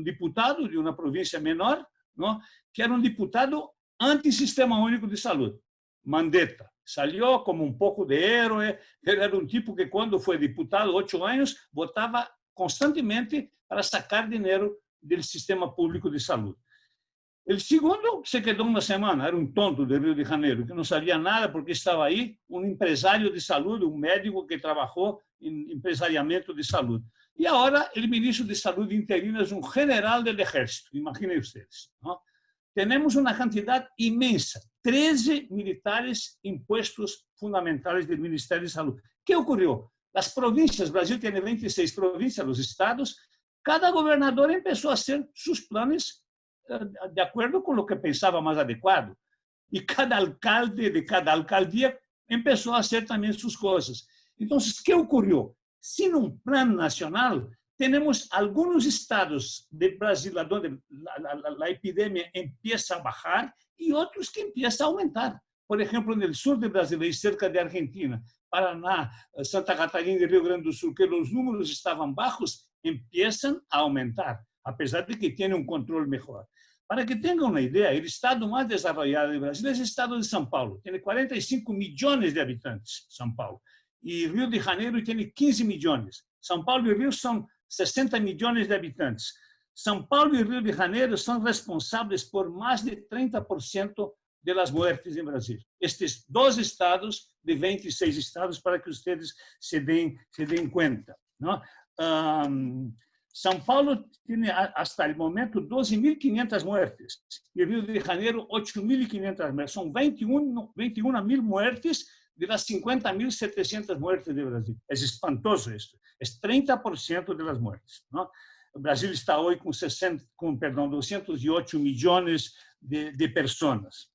diputado de una provincia menor, ¿no? Que era un diputado anti-sistema único de salud, Mandetta. Salió como un poco de héroe, pero era un tipo que cuando fue diputado, 8 años, votaba constantemente para sacar dinero del sistema público de salud. El segundo se quedó una semana, era un tonto de Río de Janeiro, que no sabía nada porque estaba ahí, un empresario de salud, un médico que trabajó en empresariamiento de salud. Y ahora el ministro de Salud interino es un general del ejército, imaginen ustedes, ¿no? Tenemos una cantidad inmensa, 13 militares en puestos fundamentales del Ministerio de Salud. ¿Qué ocurrió? Las provincias, Brasil tiene 26 provincias, los estados, cada gobernador empezó a hacer sus planes de acuerdo con lo que pensaba más adecuado. Y cada alcalde de cada alcaldía empezó a hacer también sus cosas. Entonces, ¿qué ocurrió? Sin un plan nacional, tenemos algunos estados de Brasil donde la epidemia empieza a bajar y otros que empieza a aumentar. Por ejemplo, en el sur de Brasil y cerca de Argentina, Paraná, Santa Catarina y Río Grande do Sul, que los números estaban bajos, empiezan a aumentar, a pesar de que tiene un control mejor. Para que tengan una idea, el estado más desarrollado de Brasil es el estado de São Paulo. Tiene 45 millones de habitantes, São Paulo. Y Río de Janeiro tiene 15 millones. São Paulo y Río son 60 millones de habitantes. São Paulo y Río de Janeiro son responsables por más de 30% de las muertes en Brasil. Estos 2 estados de 26 estados, para que ustedes se den cuenta, ¿no? São Paulo tiene hasta el momento 12.500 muertes y Río de Janeiro 8.500 muertes. Son 21.000 muertes de las 50.700 muertes de Brasil. Es espantoso esto. Es 30% de las muertes, ¿no? Brasil está hoy con 208 millones de personas.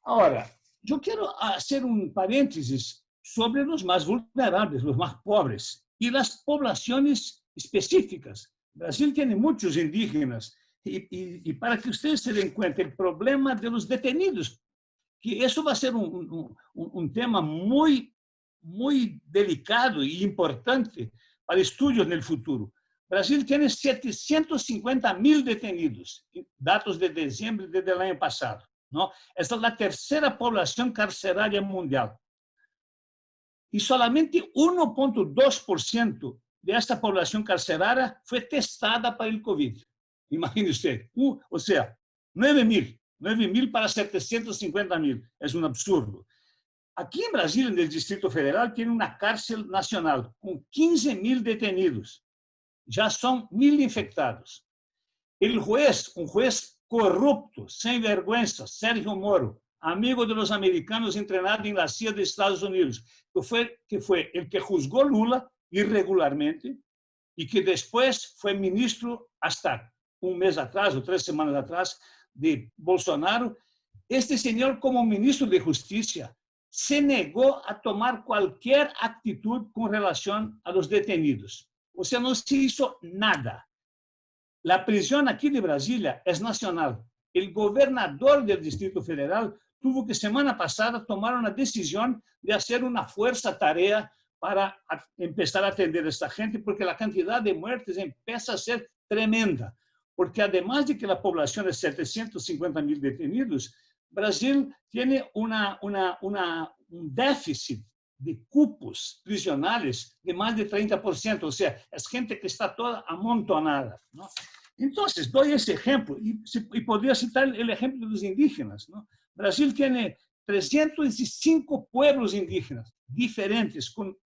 Ahora, yo quiero hacer un paréntesis sobre los más vulnerables, los más pobres y las poblaciones específicas. Brasil tiene muchos indígenas y para que ustedes se den cuenta, el problema de los detenidos, que eso va a ser un tema muy delicado y importante para estudios en el futuro. Brasil tiene 750.000 detenidos, datos de diciembre del año pasado, ¿no? Esta es la tercera población carceraria mundial. Y solamente 1.2% de esta población carceraria fue testada para el COVID. Imagine usted, o sea, 9.000 para 750.000. Es un absurdo. Aquí en Brasil, en el Distrito Federal, tiene una cárcel nacional con 15.000 detenidos. Ya son 1.000 infectados. El juez, un juez corrupto, sin vergüenza, Sérgio Moro, amigo de los americanos entrenado en la CIA de Estados Unidos, que fue el que juzgó Lula irregularmente y que después fue ministro hasta un mes atrás o 3 semanas atrás de Bolsonaro. Este señor, como ministro de Justicia, se negó a tomar cualquier actitud con relación a los detenidos. O sea, no se hizo nada. La prisión aquí de Brasilia es nacional. El gobernador del Distrito Federal tuvo que semana pasada tomar una decisión de hacer una fuerza-tarea para empezar a atender a esta gente, porque la cantidad de muertes empieza a ser tremenda. Porque además de que la población es 750.000 detenidos, Brasil tiene un déficit de cupos prisionales de más de 30%, o sea, es gente que está toda amontonada, ¿no? Entonces, doy ese ejemplo, y podría citar el ejemplo de los indígenas, ¿no? Brasil tiene 305 pueblos indígenas diferentes, con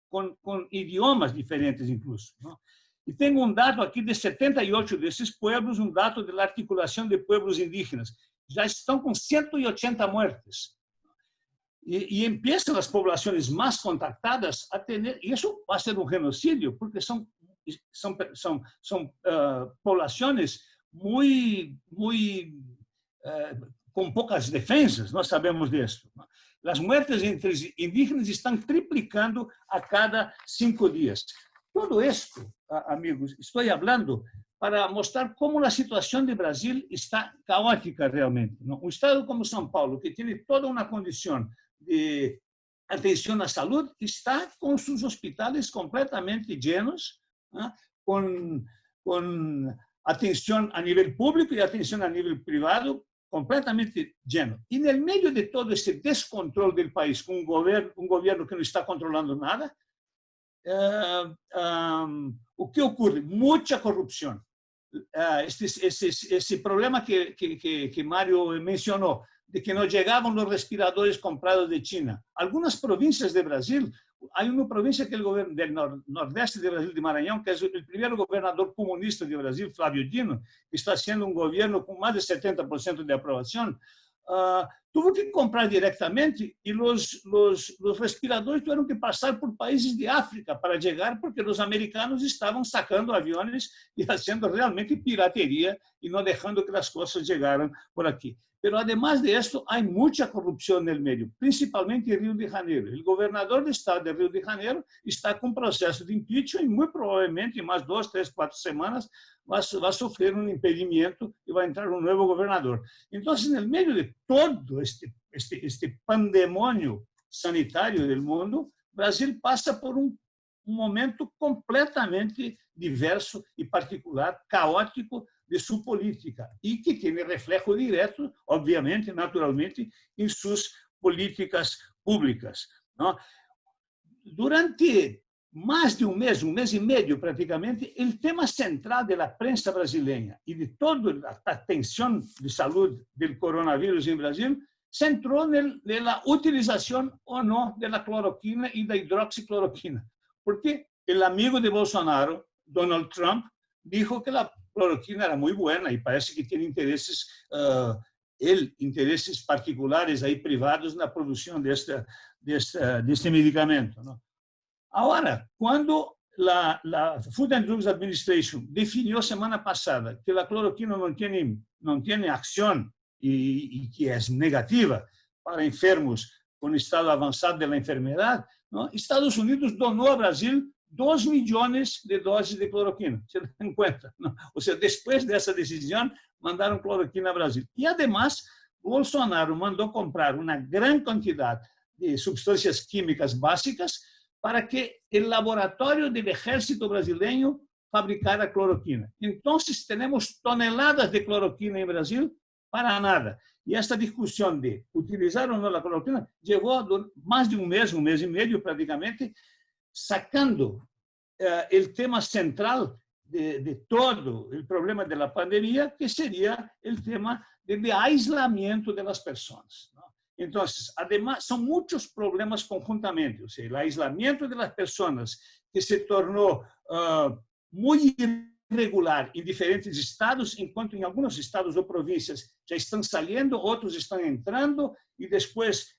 idiomas diferentes incluso, ¿no? Y tengo un dato aquí de 78 de esos pueblos, un dato de la articulación de pueblos indígenas. Ya están con 180 muertes. Y empiezan las poblaciones más contactadas a tener, y eso va a ser un genocidio, porque son poblaciones con pocas defensas, nós sabemos disso. As muertes entre indígenas estão triplicando a cada 5 dias. Todo esto, amigos, estou falando para mostrar como a situação de Brasil está caótica realmente, ¿no? Um estado como São Paulo, que tem toda uma condição de atenção à saúde, está com seus hospitais completamente llenos, ¿no? com atenção a nível público e atenção a nível privado completamente lleno. E no meio de todo esse descontrole do país, com um governo que não está controlando nada, o que ocorre? Muita corrupção. Esse problema que Mário mencionou, de que não chegavam os respiradores comprados de China. Algumas províncias de Brasil, há uma província que é o governo do nordeste de Brasil, de Maranhão, que é o primeiro governador comunista de Brasil, Flávio Dino, que está sendo um governo com mais de 70% de aprovação, tuvo que comprar diretamente e os respiradores tiveram que passar por países de África para chegar, porque os americanos estavam sacando aviões e fazendo realmente pirateria e não deixando que as coisas chegaram por aqui. Pero además de esto, hay mucha corrupción en el medio, principalmente en Río de Janeiro. El gobernador del estado de Río de Janeiro está con proceso de impeachment y muy probablemente en más 2, 3, 4 semanas va a sufrir un impedimento y va a entrar un nuevo gobernador. Entonces, en el medio de todo este pandemonio sanitario del mundo, Brasil pasa por un momento completamente diverso y particular, caótico, de sua política e que tem reflexo direto, obviamente, naturalmente, em suas políticas públicas, ¿no? Durante mais de um mês e meio, praticamente, o tema central da prensa brasileira e de toda a atenção de saúde do coronavírus em Brasil centrou na utilização ou não da cloroquina e da hidroxicloroquina, porque o amigo de Bolsonaro, Donald Trump, dijo que a cloroquina era muy buena y parece que tiene intereses intereses particulares aí privados na produção deste medicamento, não? Agora, quando a Food and Drugs Administration definiu semana passada que a cloroquina não tem ação e que é negativa para enfermos com estado avançado da enfermidade, não? Estados Unidos donou ao Brasil 2 milhões de doses de cloroquina. Você tem em conta, não? Ou seja, depois dessa decisão, mandaram cloroquina ao Brasil. E, además, Bolsonaro mandou comprar uma grande quantidade de substâncias químicas básicas para que o laboratório do Exército Brasileiro fabricara cloroquina. Então, temos toneladas de cloroquina em Brasil para nada. E esta discussão de utilizar ou não a cloroquina llegou mais de um mês e meio praticamente, sacando o tema central de todo o problema da pandemia, que seria o tema de aislamiento das pessoas. Então, además, são muitos problemas conjuntamente. Ou seja, o aislamiento das pessoas, que se tornou muito irregular em diferentes estados, enquanto em alguns estados ou províncias já estão saindo, outros estão entrando e depois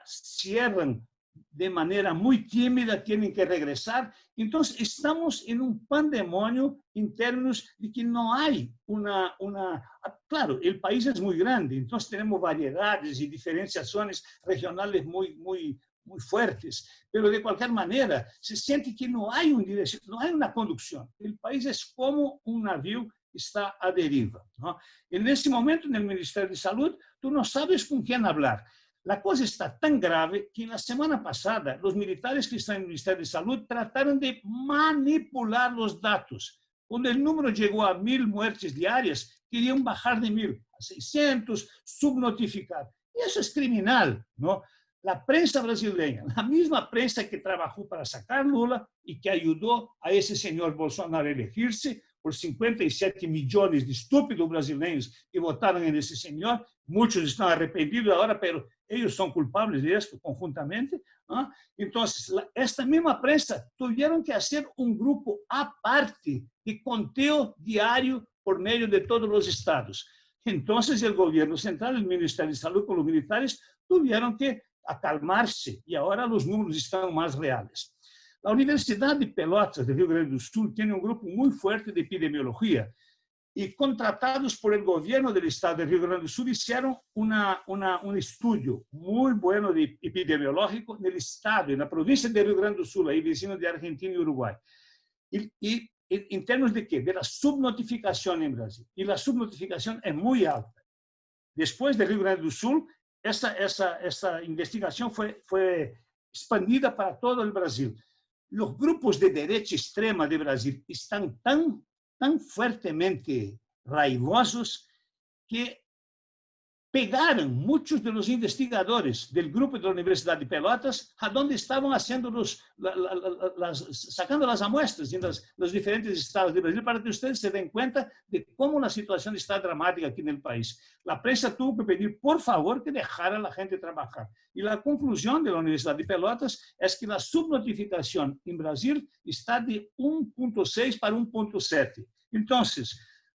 cierram de maneira muito tímida, têm que regressar. Então, estamos em um pandemônio em termos de que não há Claro, o país é muito grande, então temos variedades e diferenciações regionais muito fuertes, pero de qualquer maneira se sente que não há não há uma condução. O país é como um navio que está à deriva, não? E nesse momento, no Ministério de Saúde, tu não sabes com quem falar. A coisa está tão grave que na semana passada os militares que estão no Ministério de Saúde trataram de manipular os dados. Quando o número chegou a 1.000 mortes diárias, queriam bajar de 1.000 a 600, subnotificar. E isso é criminal, não? A prensa brasileira, a mesma prensa que trabalhou para sacar Lula e que ajudou a esse senhor Bolsonaro a elegir-se por 57 milhões de estúpidos brasileiros que votaram nesse senhor, muitos estão arrependidos agora, mas eles são culpables disso conjuntamente. ¿No? Então, esta mesma prensa tiveram que fazer um grupo à parte de conteo diário por meio de todos os estados. Então, o governo central, o Ministério de Saúde, com os militares, tiveram que acalmar-se e agora os números estão mais reais. A Universidade de Pelotas, do Rio Grande do Sul, tem um grupo muito forte de epidemiologia e, contratados por el governo do estado do Rio Grande do Sul, fizeram um estudo muito bueno de epidemiológico no estado e na província do Rio Grande do Sul, aí vizinho de Argentina e Uruguai. E em termos de quê? De la subnotificação em Brasil. E a subnotificação é muito alta. Depois do Rio Grande do Sul, essa investigação foi expandida para todo o Brasil. Os grupos de direita extrema de Brasil estão tão fortemente raivosos que pegaram muitos dos investigadores do grupo da Universidade de Pelotas, onde estavam sacando as amostras nos diferentes estados do Brasil, para que vocês se den conta de como a situação está dramática aqui no país. A prensa teve que pedir, por favor, que deixara a gente trabalhar. E a conclusão da Universidade de Pelotas é que a subnotificação em Brasil está de 1,6 para 1,7. Então,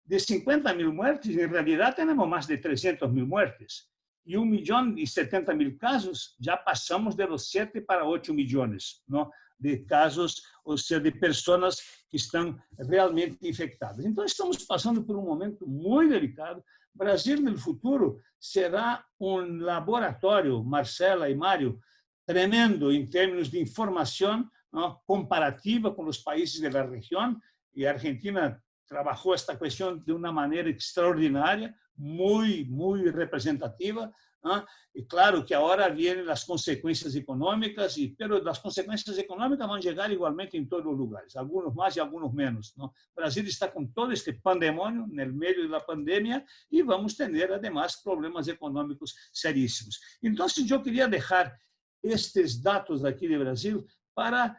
de 50.000 muertes, em realidade temos mais de 300.000 muertes. E 1.070.000 casos, já passamos de los 7 para 8 milhões, não? De casos, ou seja, de pessoas que estão realmente infectadas. Então, estamos passando por um momento muito delicado. O Brasil, no futuro, será um laboratório, Marcela e Mário, tremendo em termos de informação, não? Comparativa com os países da região, e a Argentina trabalhou esta questão de uma maneira extraordinária, muito representativa, ¿no? E claro que agora vêm as consequências econômicas, mas as consequências econômicas vão chegar igualmente em todos os lugares, alguns mais e alguns menos, ¿no? O Brasil está com todo este pandemônio no meio da pandemia e vamos ter, además, problemas econômicos seríssimos. Então, eu queria deixar estes dados aqui do Brasil para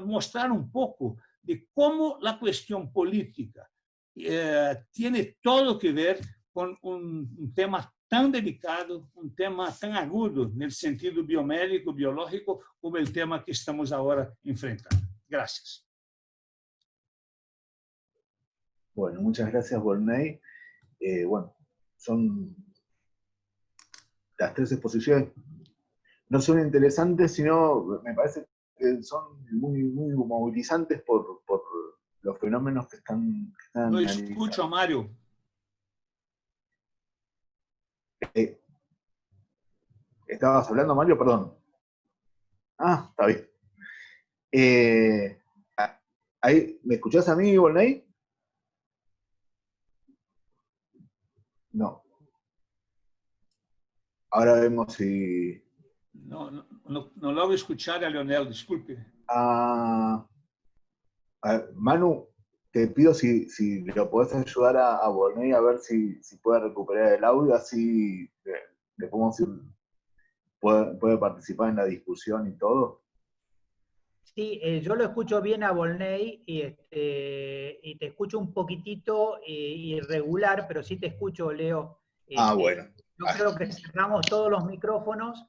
mostrar um pouco de como a questão política tem todo que ver com um tema tão delicado, um tema tão agudo no sentido biomédico, biológico, como o tema que estamos agora enfrentando. Gracias. Bueno, muchas gracias, Volney. Bueno, son las tres exposiciones no son interesantes, sino me parece que son muy, muy movilizantes por los fenómenos que están No analizando. escucho a Mario. ¿Estabas hablando, Mario? Perdón. Ah, está bien. Ahí, ¿me escuchás a mí, Volney? No. Ahora vemos si... No logro escuchar a Leonel, disculpe. Manu, te pido si lo podés ayudar a Volney a ver si puede recuperar el audio, así le podemos decir, puede participar en la discusión y todo. Sí, yo lo escucho bien a Volney y te escucho un poquitito irregular, pero sí te escucho, Leo. Bueno. Yo creo que cerramos todos los micrófonos,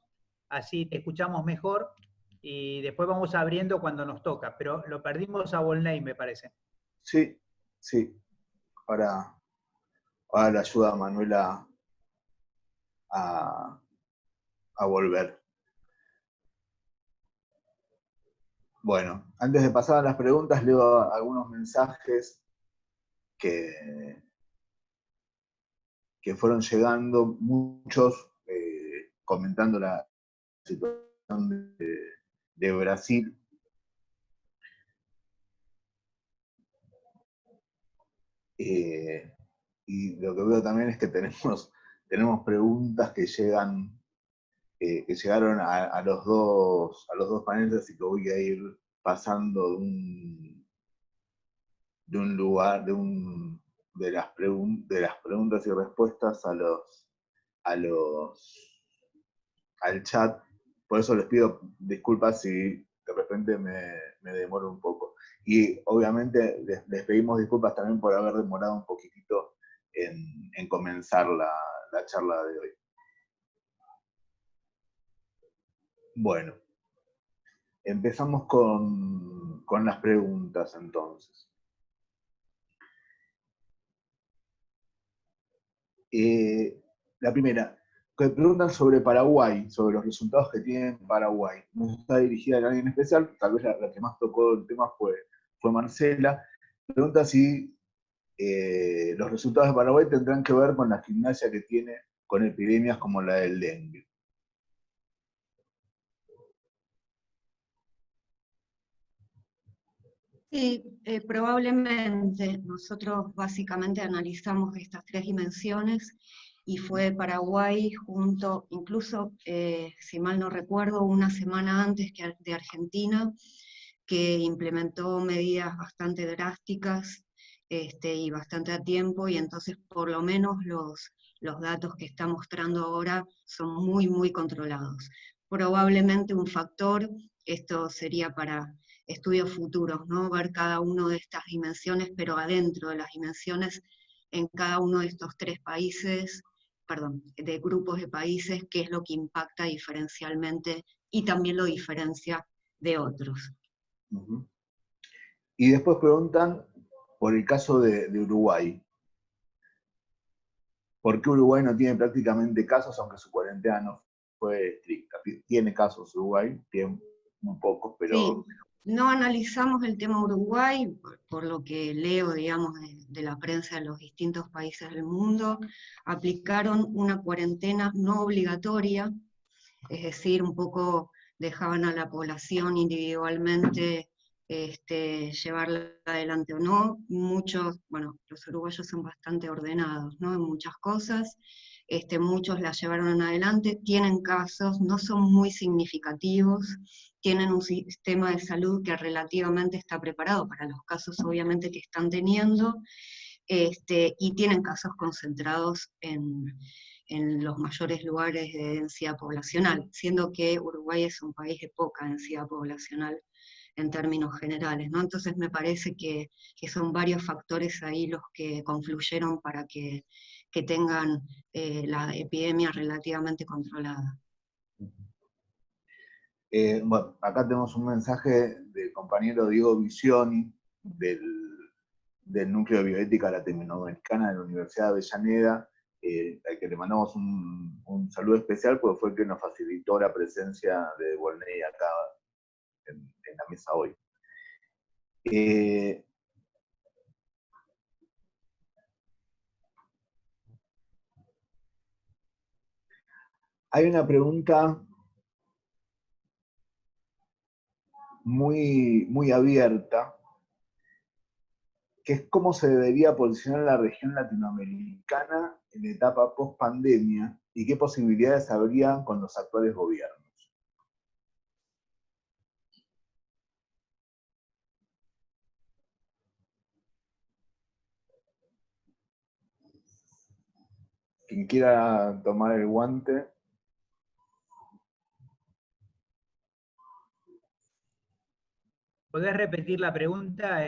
así te escuchamos mejor, y después vamos abriendo cuando nos toca, pero lo perdimos a Volney, me parece. Sí, sí. Ahora le ayuda a Manuela a volver. Bueno, antes de pasar a las preguntas, leo algunos mensajes que fueron llegando, muchos comentando la situación de Brasil. Y lo que veo también es que tenemos preguntas que llegaron a los dos paneles, así que voy a ir pasando de un lugar, de las preguntas y respuestas al chat. Por eso les pido disculpas si de repente me demoro un poco. Y obviamente les pedimos disculpas también por haber demorado un poquitito en comenzar la charla de hoy. Bueno, empezamos con las preguntas entonces. La primera, que preguntan sobre Paraguay, sobre los resultados que tiene Paraguay. No está dirigida a alguien especial, tal vez la que más tocó el tema fue Marcela. Pregunta si los resultados de Paraguay tendrán que ver con la gimnasia que tiene con epidemias como la del dengue. Sí, probablemente. Nosotros básicamente analizamos estas tres dimensiones y fue Paraguay junto, incluso, si mal no recuerdo, una semana antes que de Argentina, que implementó medidas bastante drásticas y bastante a tiempo, y entonces por lo menos los datos que está mostrando ahora son muy, muy controlados. Probablemente un factor, esto sería para estudios futuros, ¿no? Ver cada una de estas dimensiones, pero adentro de las dimensiones, en cada uno de estos tres países, de grupos de países, qué es lo que impacta diferencialmente y también lo diferencia de otros. Uh-huh. Y después preguntan por el caso de Uruguay. ¿Por qué Uruguay no tiene prácticamente casos, aunque su cuarentena no fue estricta? Tiene casos Uruguay, tiene muy pocos, pero... Sí, no analizamos el tema Uruguay, por lo que leo, digamos, de la prensa de los distintos países del mundo. Aplicaron una cuarentena no obligatoria, es decir, un poco dejaban a la población individualmente llevarla adelante o no. Muchos, bueno, los uruguayos son bastante ordenados, ¿no? En muchas cosas. Muchos la llevaron adelante, tienen casos, no son muy significativos, tienen un sistema de salud que relativamente está preparado para los casos obviamente que están teniendo, y tienen casos concentrados en los mayores lugares de densidad poblacional, siendo que Uruguay es un país de poca densidad poblacional en términos generales, ¿no? Entonces me parece que son varios factores ahí los que confluyeron para que tengan la epidemia relativamente controlada. Bueno, acá tenemos un mensaje del compañero Diego Visioni, del Núcleo de Bioética Latinoamericana de la Universidad de Avellaneda, al que le mandamos un saludo especial, porque fue el que nos facilitó la presencia de Volney acá en la mesa hoy. Hay una pregunta muy abierta, que es cómo se debería posicionar la región latinoamericana en etapa post-pandemia y qué posibilidades habría con los actuales gobiernos. Quien quiera tomar el guante. ¿Podés repetir la pregunta?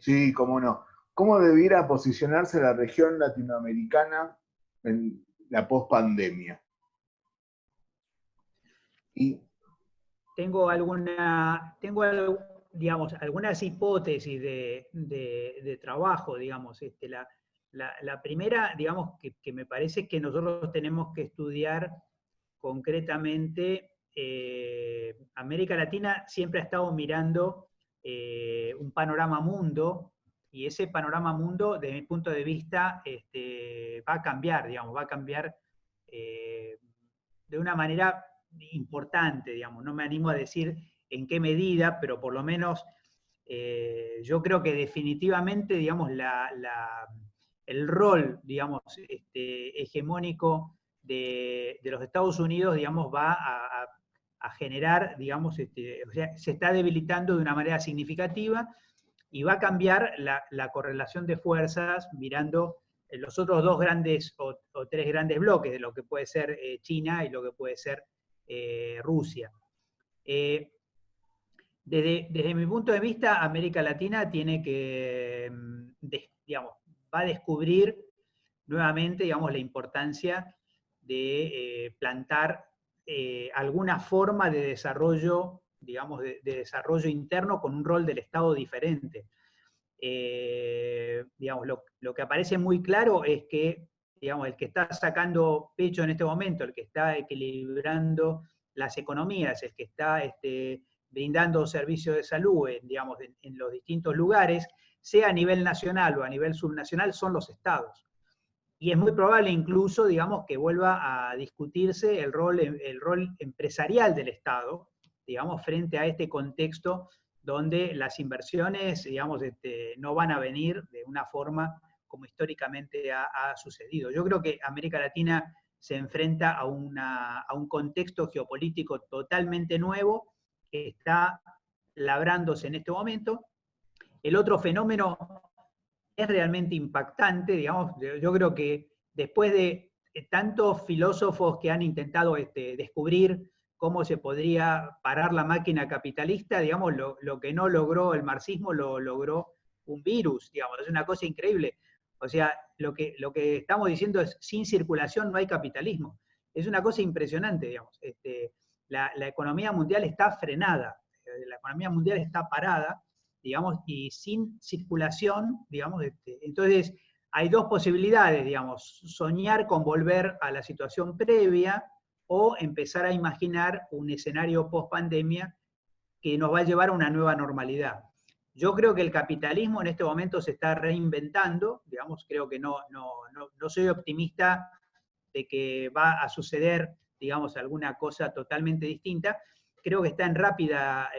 Sí, cómo no. ¿Cómo debiera posicionarse la región latinoamericana en la pospandemia? Y Tengo digamos, algunas hipótesis de trabajo, digamos. La primera, digamos, que me parece que nosotros tenemos que estudiar concretamente. América Latina siempre ha estado mirando un panorama mundo, y ese panorama mundo, desde mi punto de vista, va a cambiar, digamos, va a cambiar de una manera importante, digamos. No me animo a decir en qué medida, pero por lo menos yo creo que definitivamente, digamos, el rol, digamos, hegemónico de los Estados Unidos, digamos, va a generar, digamos, o sea, se está debilitando de una manera significativa, y va a cambiar la correlación de fuerzas mirando los otros dos grandes o tres grandes bloques, de lo que puede ser China y lo que puede ser Rusia. Desde mi punto de vista, América Latina tiene que, digamos, va a descubrir nuevamente, digamos, la importancia de plantar alguna forma de desarrollo, digamos, de desarrollo interno con un rol del Estado diferente. Digamos, lo que aparece muy claro es que, digamos, el que está sacando pecho en este momento, el que está equilibrando las economías, el que está brindando servicios de salud digamos, en los distintos lugares, sea a nivel nacional o a nivel subnacional, son los estados. Y es muy probable incluso, digamos, que vuelva a discutirse el rol empresarial del Estado, digamos, frente a este contexto donde las inversiones, digamos, no van a venir de una forma como históricamente ha sucedido. Yo creo que América Latina se enfrenta a un contexto geopolítico totalmente nuevo que está labrándose en este momento. El otro fenómeno es realmente impactante, digamos. Yo creo que después de tantos filósofos que han intentado descubrir cómo se podría parar la máquina capitalista, digamos, lo que no logró el marxismo lo logró un virus, digamos, es una cosa increíble. O sea, lo que estamos diciendo es, sin circulación no hay capitalismo. Es una cosa impresionante, digamos. La economía mundial está frenada, la economía mundial está parada, digamos, y sin circulación, digamos, entonces hay dos posibilidades, digamos, soñar con volver a la situación previa o empezar a imaginar un escenario post-pandemia que nos va a llevar a una nueva normalidad. Yo creo que el capitalismo en este momento se está reinventando, digamos, creo que no soy optimista de que va a suceder, digamos, alguna cosa totalmente distinta. Creo que está en rápida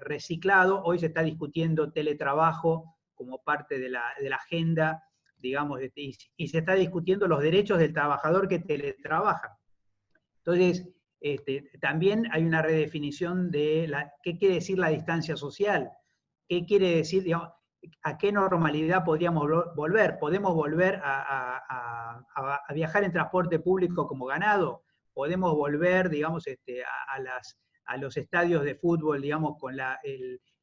reciclado. Hoy se está discutiendo teletrabajo como parte de la agenda, digamos, y se está discutiendo los derechos del trabajador que teletrabaja. Entonces, también hay una redefinición de qué quiere decir la distancia social, qué quiere decir, digamos, a qué normalidad podríamos volver. ¿Podemos volver a viajar en transporte público como ganado? ¿Podemos volver, digamos, a los estadios de fútbol, digamos, con la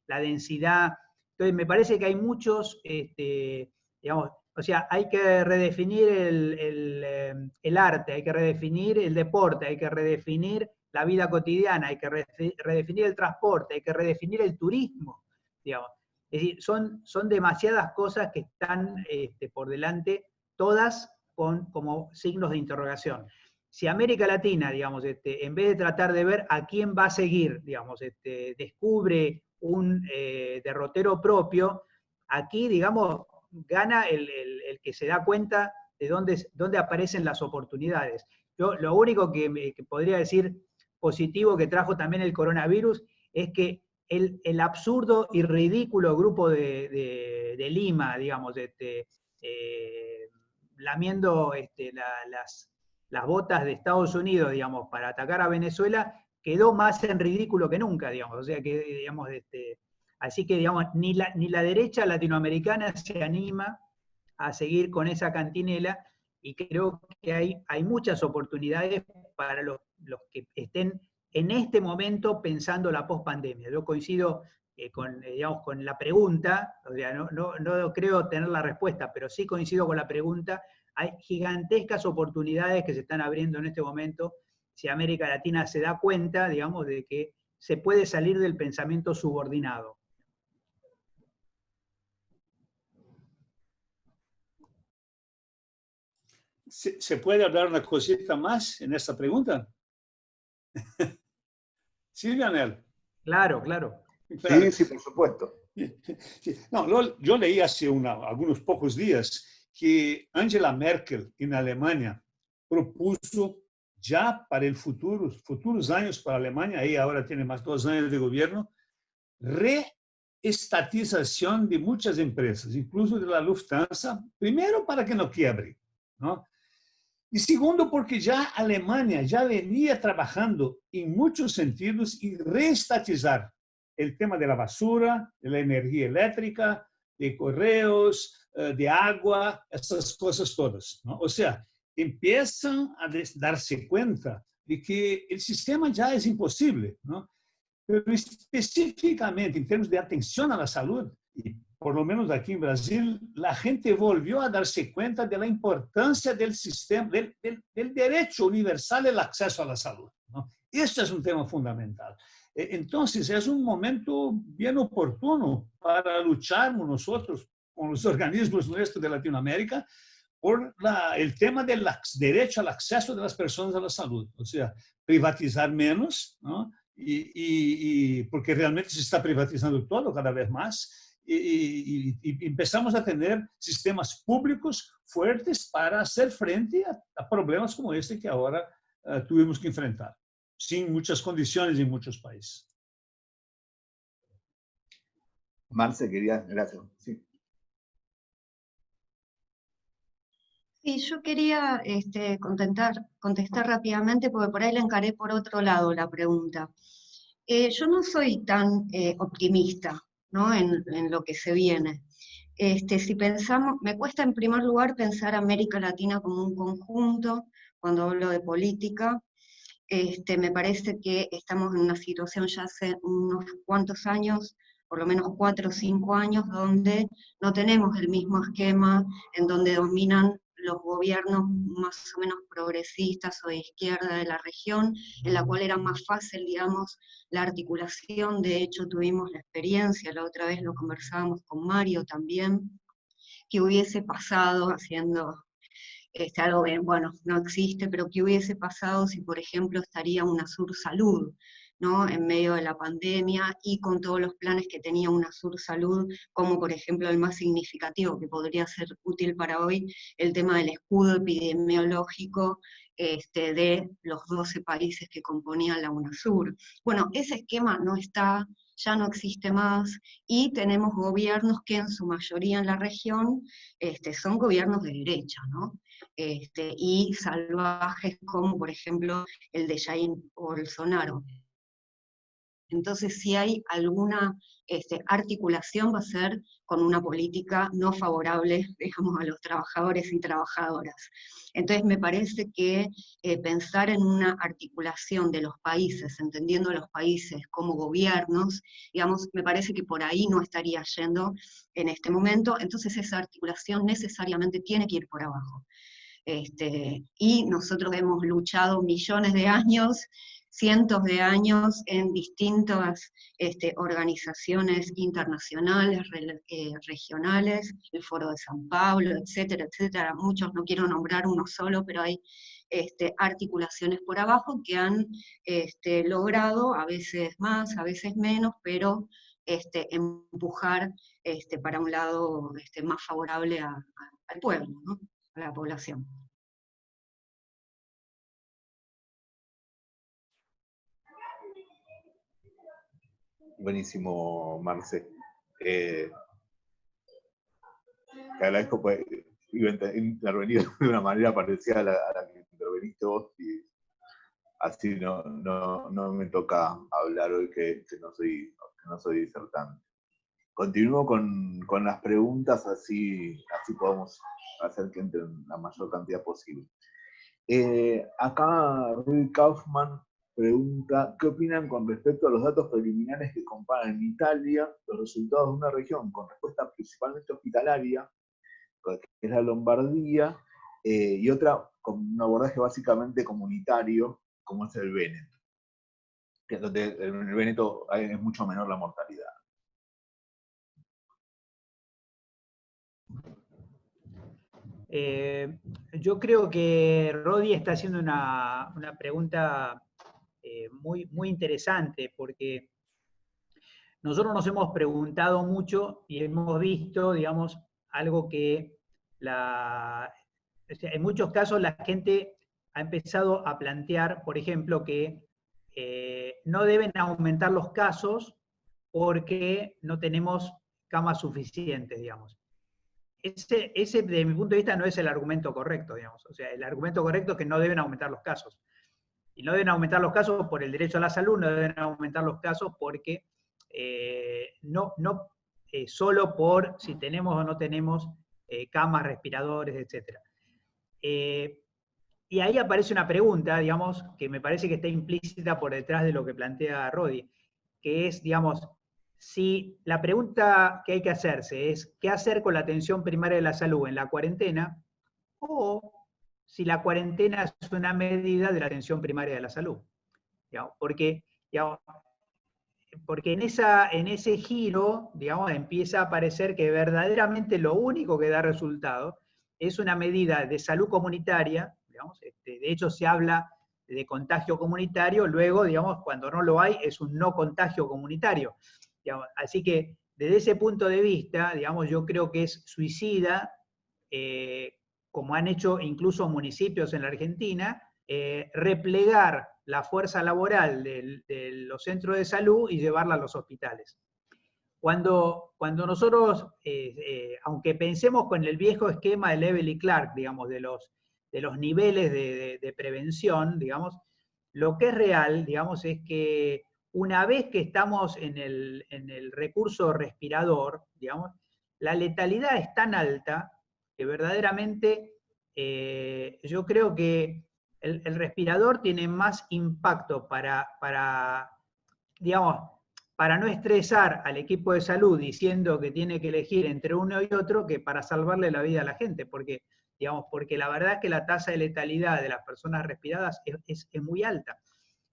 densidad? Entonces, me parece que hay muchos, digamos, o sea, hay que redefinir el arte, hay que redefinir el deporte, hay que redefinir la vida cotidiana, hay que redefinir el transporte, hay que redefinir el turismo, digamos. Es decir, son demasiadas cosas que están por delante, todas como signos de interrogación. Si América Latina, digamos, en vez de tratar de ver a quién va a seguir, digamos, descubre un derrotero propio, aquí, digamos, gana el que se da cuenta de dónde aparecen las oportunidades. Yo lo único que podría decir positivo que trajo también el coronavirus es que el absurdo y ridículo grupo de Lima, digamos, lamiendo las botas de Estados Unidos, digamos, para atacar a Venezuela, quedó más en ridículo que nunca, digamos. O sea que, digamos, así que, digamos, ni la derecha latinoamericana se anima a seguir con esa cantinela, y creo que hay muchas oportunidades para los que estén en este momento pensando la pospandemia. Yo coincido digamos, con la pregunta, o sea, no creo tener la respuesta, pero sí coincido con la pregunta. Hay gigantescas oportunidades que se están abriendo en este momento, si América Latina se da cuenta, digamos, de que se puede salir del pensamiento subordinado. ¿Se puede hablar una cosita más en esta pregunta? Sí, Leonel. Claro, claro. Sí, sí, por supuesto. Sí. No, yo leí hace algunos pocos días que Angela Merkel en Alemania propuso ya para el futuros años para Alemania, ahí ahora tiene más 2 años de gobierno, reestatización de muchas empresas, incluso de la Lufthansa, primero para que no quiebre, ¿no? Y segundo, porque ya Alemania ya venía trabajando en muchos sentidos en reestatizar el tema de la basura, de la energía eléctrica, de correos, de agua, esas cosas todas, ¿no? O sea, empiezan a darse cuenta de que el sistema ya es imposible, ¿no? Pero específicamente en términos de atención a la salud, y por lo menos aquí en Brasil, la gente volvió a darse cuenta de la importancia del sistema, del derecho universal al acceso a la salud, ¿no? Este es un tema fundamental. Entonces, es un momento bien oportuno para luchar nosotros con los organismos nuestros de Latinoamérica por el tema del derecho al acceso de las personas a la salud. O sea, privatizar menos, ¿no? Porque realmente se está privatizando todo cada vez más, y empezamos a tener sistemas públicos fuertes para hacer frente a problemas como este que ahora tuvimos que enfrentar, sin muchas condiciones en muchos países. Marce, gracias. Sí. Sí, yo quería contestar rápidamente, porque por ahí la encaré por otro lado la pregunta. Yo no soy tan optimista, ¿no?, en lo que se viene. Si pensamos, me cuesta en primer lugar pensar a América Latina como un conjunto, cuando hablo de política. Me parece que estamos en una situación ya hace unos cuantos años, por lo menos 4 o 5 años, donde no tenemos el mismo esquema, en donde dominan los gobiernos más o menos progresistas o de izquierda de la región, en la cual era más fácil, digamos, la articulación. De hecho, tuvimos la experiencia, la otra vez lo conversábamos con Mario también, que hubiese pasado haciendo algo que, bueno, no existe, pero que hubiese pasado si, por ejemplo, estaría UNASUR Salud, ¿no?, en medio de la pandemia, y con todos los planes que tenía UNASUR Salud, como por ejemplo el más significativo, que podría ser útil para hoy, el tema del escudo epidemiológico de los 12 países que componían la UNASUR. Bueno, ese esquema no está, ya no existe más, y tenemos gobiernos que en su mayoría en la región son gobiernos de derecha, ¿no? Y salvajes como por ejemplo el de Jair Bolsonaro. Entonces, si hay alguna articulación, va a ser con una política no favorable, digamos, a los trabajadores y trabajadoras. Entonces, me parece que pensar en una articulación de los países, entendiendo a los países como gobiernos, digamos, me parece que por ahí no estaría yendo en este momento. Entonces, esa articulación necesariamente tiene que ir por abajo. Y nosotros hemos luchado millones de años cientos de años en distintas organizaciones internacionales, regionales, el Foro de San Pablo, etcétera, etcétera. Muchos, no quiero nombrar uno solo, pero hay articulaciones por abajo que han logrado, a veces más, a veces menos, pero empujar para un lado más favorable al pueblo, ¿no? A la población. Buenísimo, Marce. Te agradezco, pues, iba a intervenir de una manera parecida a la que interveniste vos, y así no me toca hablar hoy que no soy disertante. Continúo con las preguntas, así podemos hacer que entren la mayor cantidad posible. Acá Rudy Kaufman pregunta, ¿qué opinan con respecto a los datos preliminares que comparan en Italia los resultados de una región con respuesta principalmente hospitalaria, que es la Lombardía, y otra con un abordaje básicamente comunitario, como es el Véneto? Donde en el Véneto es mucho menor la mortalidad. Yo creo que Rodi está haciendo una pregunta muy interesante, porque nosotros nos hemos preguntado mucho y hemos visto, digamos, algo que en muchos casos la gente ha empezado a plantear, por ejemplo, que no deben aumentar los casos porque no tenemos camas suficientes, digamos. Ese, desde mi punto de vista, no es el argumento correcto, digamos. O sea, el argumento correcto es que no deben aumentar los casos. Y no deben aumentar los casos por el derecho a la salud, no deben aumentar los casos porque solo por si tenemos o no tenemos camas, respiradores, etc. Y ahí aparece una pregunta, digamos, que me parece que está implícita por detrás de lo que plantea Rodi, que es, digamos, si la pregunta que hay que hacerse es ¿qué hacer con la atención primaria de la salud en la cuarentena? O si la cuarentena es una medida de la atención primaria de la salud. Digamos, porque en ese giro, digamos, empieza a aparecer que verdaderamente lo único que da resultado es una medida de salud comunitaria, digamos, de hecho se habla de contagio comunitario, luego, digamos, cuando no lo hay, es un no contagio comunitario. Digamos, así que, desde ese punto de vista, digamos, yo creo que es suicida, como han hecho incluso municipios en la Argentina, replegar la fuerza laboral de los centros de salud y llevarla a los hospitales. Cuando nosotros, aunque pensemos con el viejo esquema de Lebel y Clark, digamos, de los niveles de prevención, digamos, lo que es real, digamos, es que una vez que estamos en el recurso respirador, digamos, la letalidad es tan alta que verdaderamente yo creo que el respirador tiene más impacto para no estresar al equipo de salud diciendo que tiene que elegir entre uno y otro, que para salvarle la vida a la gente, porque la verdad es que la tasa de letalidad de las personas respiradas es muy alta.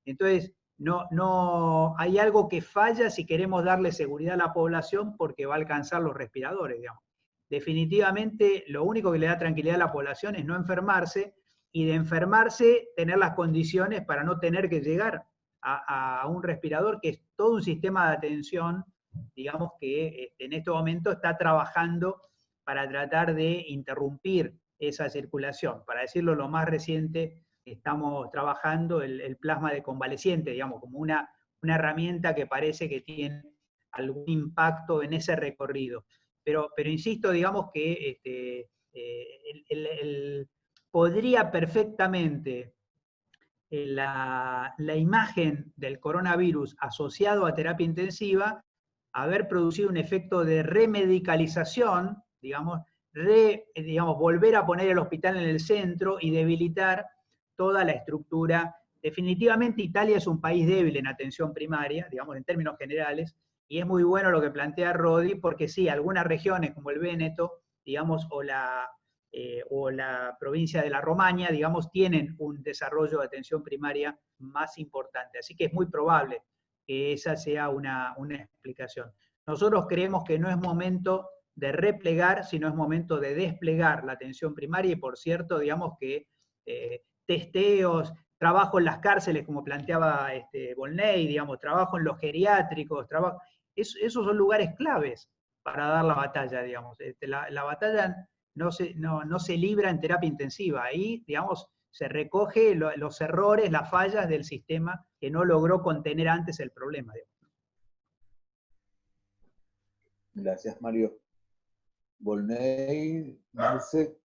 Entonces, no hay algo que falla si queremos darle seguridad a la población porque va a alcanzar los respiradores, digamos. Definitivamente, lo único que le da tranquilidad a la población es no enfermarse, y de enfermarse, tener las condiciones para no tener que llegar a un respirador, que es todo un sistema de atención, digamos, que en este momento está trabajando para tratar de interrumpir esa circulación. Para decirlo lo más reciente, estamos trabajando el plasma de convaleciente, digamos, como una herramienta que parece que tiene algún impacto en ese recorrido. Pero insisto, digamos que podría perfectamente la imagen del coronavirus asociado a terapia intensiva haber producido un efecto de remedicalización, digamos, volver a poner el hospital en el centro y debilitar toda la estructura. Definitivamente Italia es un país débil en atención primaria, digamos, en términos generales, y es muy bueno lo que plantea Rodi, porque sí, algunas regiones como el Véneto, digamos, o o la provincia de la Romaña, digamos, tienen un desarrollo de atención primaria más importante. Así que es muy probable que esa sea una explicación. Nosotros creemos que no es momento de replegar, sino es momento de desplegar la atención primaria, y por cierto, digamos que testeos, trabajo en las cárceles, como planteaba Volney, digamos, trabajo en los geriátricos, esos son lugares claves para dar la batalla, digamos. La batalla no se libra en terapia intensiva, ahí, digamos, se recoge los errores, las fallas del sistema que no logró contener antes el problema, digamos. Gracias, Mario. Volney, Marce,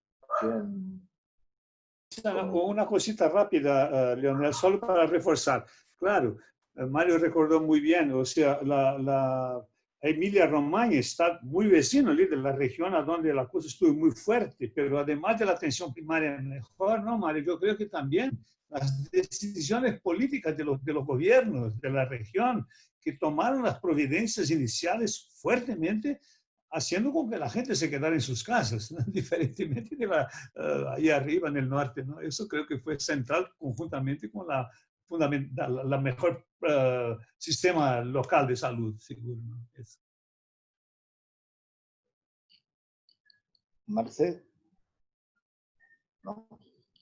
Una cosita rápida, Leonel, solo para reforzar. Claro, Mario recordó muy bien, o sea, la Emilia-Romagna está muy vecino ali de la región a donde la cosa estuvo muy fuerte, pero además de la atención primaria mejor, ¿no, Mario? Yo creo que también las decisiones políticas de los gobiernos de la región que tomaron las providencias iniciales fuertemente, haciendo con que la gente se quedara en sus casas, ¿no? Diferentemente de ahí arriba en el norte, ¿no? Eso creo que fue central conjuntamente con la mejor sistema local de salud, seguro, ¿no? Eso. Marce. ¿No?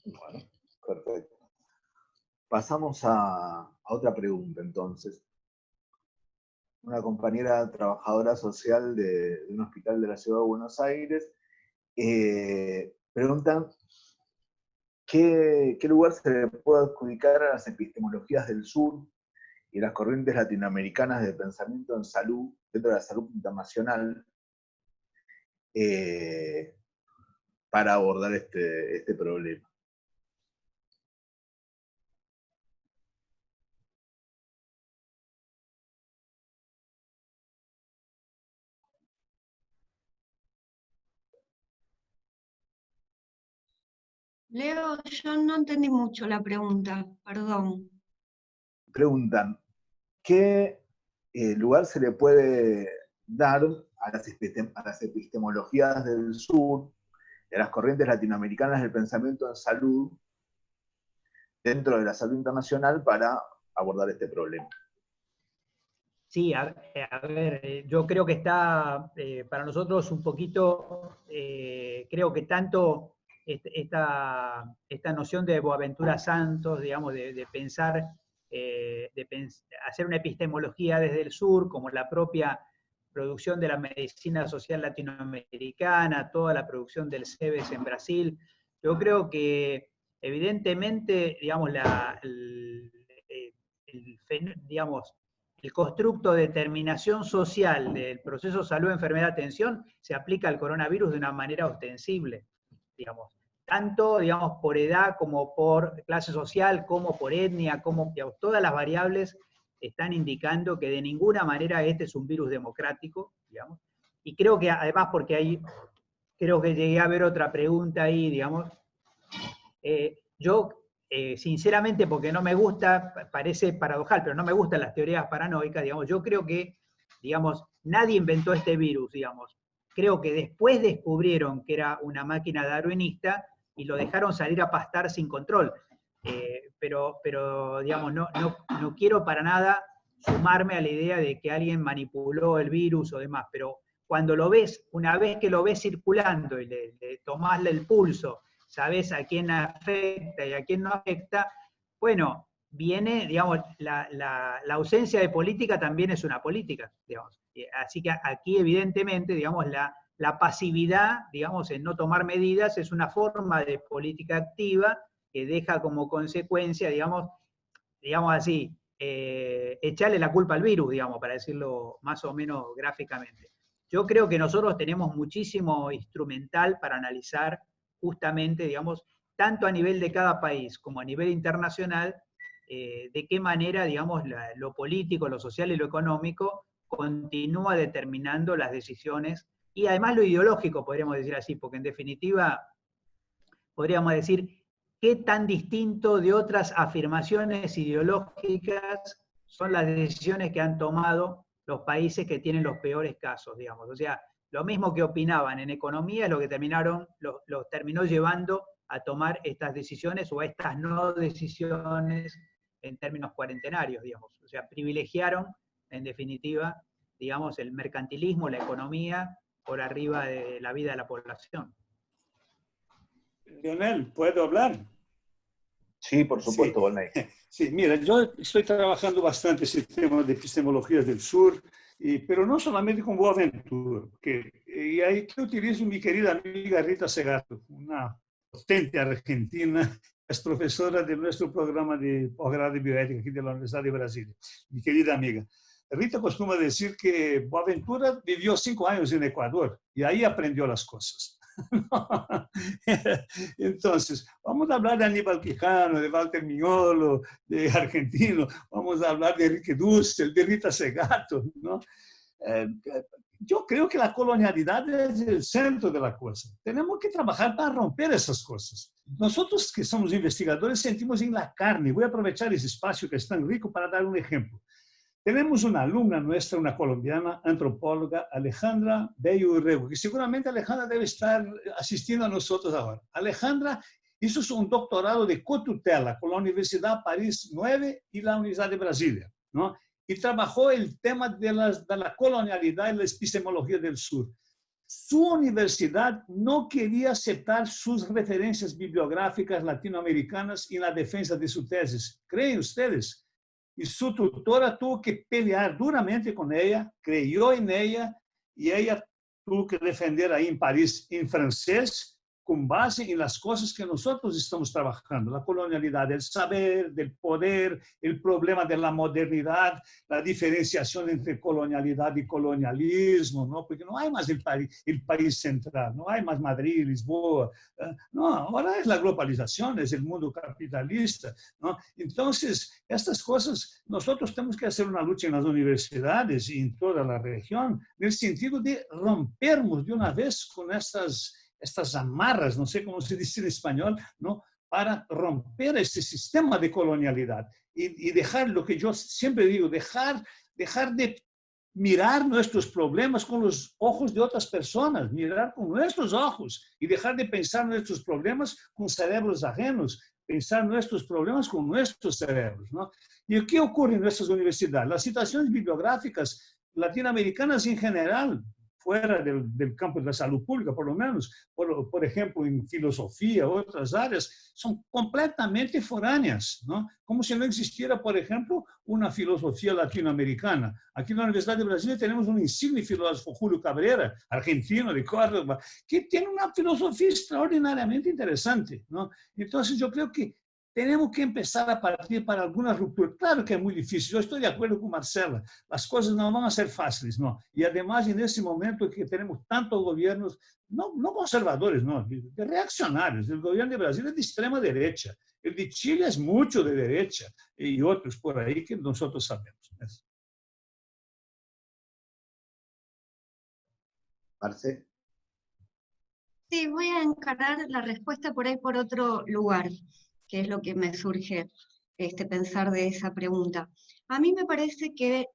Bueno, perfecto. Pasamos a otra pregunta, entonces. Una compañera trabajadora social de un hospital de la Ciudad de Buenos Aires pregunta ¿qué lugar se le puede adjudicar a las epistemologías del sur y las corrientes latinoamericanas de pensamiento en salud, dentro de la salud internacional, para abordar este problema? Leo, yo no entendí mucho la pregunta, perdón. Preguntan, ¿qué lugar se le puede dar a las epistemologías del sur, de las corrientes latinoamericanas del pensamiento en salud, dentro de la salud internacional, para abordar este problema? Sí, a ver, yo creo que está para nosotros un poquito, creo que tanto esta noción de Boaventura Santos, digamos, de pensar, hacer una epistemología desde el sur, como la propia producción de la medicina social latinoamericana, toda la producción del CEBES en Brasil, yo creo que evidentemente, digamos, digamos, el constructo de determinación social del proceso salud, enfermedad, atención, se aplica al coronavirus de una manera ostensible, digamos, tanto, digamos, por edad como por clase social, como por etnia, como, digamos, todas las variables están indicando que de ninguna manera este es un virus democrático, digamos, y creo que además porque creo que llegué a ver otra pregunta ahí, digamos, yo sinceramente, porque no me gusta, parece paradojal, pero no me gustan las teorías paranoicas, digamos, yo creo que, digamos, nadie inventó este virus, digamos. Creo que después descubrieron que era una máquina darwinista y lo dejaron salir a pastar sin control. Pero digamos, no quiero para nada sumarme a la idea de que alguien manipuló el virus o demás, pero cuando lo ves, una vez que lo ves circulando y le tomás el pulso, sabes a quién afecta y a quién no afecta, bueno, viene, digamos, la ausencia de política también es una política, digamos. Así que aquí, evidentemente, digamos, la pasividad, digamos, en no tomar medidas es una forma de política activa que deja como consecuencia, digamos así, echarle la culpa al virus, digamos, para decirlo más o menos gráficamente. Yo creo que nosotros tenemos muchísimo instrumental para analizar justamente, digamos, tanto a nivel de cada país como a nivel internacional, de qué manera, digamos, lo político, lo social y lo económico continúa determinando las decisiones, y además lo ideológico, podríamos decir así, porque en definitiva, podríamos decir, qué tan distinto de otras afirmaciones ideológicas son las decisiones que han tomado los países que tienen los peores casos, digamos. O sea, lo mismo que opinaban en economía es lo que los terminó llevando a tomar estas decisiones o estas no decisiones en términos cuarentenarios, digamos. O sea, privilegiaron, en definitiva, digamos, el mercantilismo, la economía, por arriba de la vida de la población. Leonel, ¿puedo hablar? Sí, por supuesto, Volney. Sí, mira, yo estoy trabajando bastante ese tema de epistemologías del sur, pero no solamente con Boaventura, y ahí que utilizo mi querida amiga Rita Segato, una potente argentina, es profesora de nuestro programa de posgrado de bioética aquí de la Universidad de Brasilia, mi querida amiga. Rita costuma decir que Boaventura vivió 5 años en Ecuador y ahí aprendió las cosas. Entonces, vamos a hablar de Aníbal Quijano, de Walter Mignolo, de Argentino, vamos a hablar de Enrique Dussel, de Rita Segato, ¿no? Yo creo que la colonialidad es el centro de la cosa. Tenemos que trabajar para romper esas cosas. Nosotros que somos investigadores sentimos en la carne. Voy a aprovechar ese espacio que es tan rico para dar un ejemplo. Tenemos una alumna nuestra, una colombiana, antropóloga, Alejandra Bello Urrego, que seguramente Alejandra debe estar asistiendo a nosotros ahora. Alejandra hizo un doctorado de cotutela con la Universidad París 9 y la Universidad de Brasilia, ¿no? Y trabajó el tema de la colonialidad y la epistemología del sur. Su universidad no quería aceptar sus referencias bibliográficas latinoamericanas en la defensa de su tesis. ¿Creen ustedes? Y su tutora tuvo que pelear duramente con ella, creyó en ella, y ella tuvo que defender ahí en París en francés, con base en las cosas que nosotros estamos trabajando, la colonialidad del saber, del poder, el problema de la modernidad, la diferenciación entre colonialidad y colonialismo, ¿no? Porque no hay más el país central, no hay más Madrid, Lisboa, no, ahora es la globalización, es el mundo capitalista, ¿no? Entonces, estas cosas, nosotros tenemos que hacer una lucha en las universidades y en toda la región, en el sentido de rompernos de una vez con estas amarras, no sé cómo se dice en español, ¿no? Para romper este sistema de colonialidad y dejar lo que yo siempre digo, dejar de mirar nuestros problemas con los ojos de otras personas, mirar con nuestros ojos y dejar de pensar nuestros problemas con cerebros ajenos, pensar nuestros problemas con nuestros cerebros, ¿no? ¿Y qué ocurre en nuestras universidades? Las situaciones bibliográficas latinoamericanas en general, fuera del campo de la salud pública, por lo menos, por ejemplo, en filosofía, otras áreas, son completamente foráneas, ¿no? Como si no existiera, por ejemplo, una filosofía latinoamericana. Aquí en la Universidad de Brasilia tenemos un insigne filósofo, Julio Cabrera, argentino de Córdoba, que tiene una filosofía extraordinariamente interesante, ¿no? Entonces yo creo que tenemos que empezar a partir para alguna ruptura. Claro que es muy difícil, yo estoy de acuerdo con Marcela, las cosas no van a ser fáciles, ¿no? Y además en ese momento que tenemos tantos gobiernos, no conservadores, no, de reaccionarios, el gobierno de Brasil es de extrema derecha, el de Chile es mucho de derecha y otros por ahí que nosotros sabemos. Marce. Sí, voy a encarar la respuesta por ahí por otro lugar, que es lo que me surge pensar de esa pregunta. A mí me parece que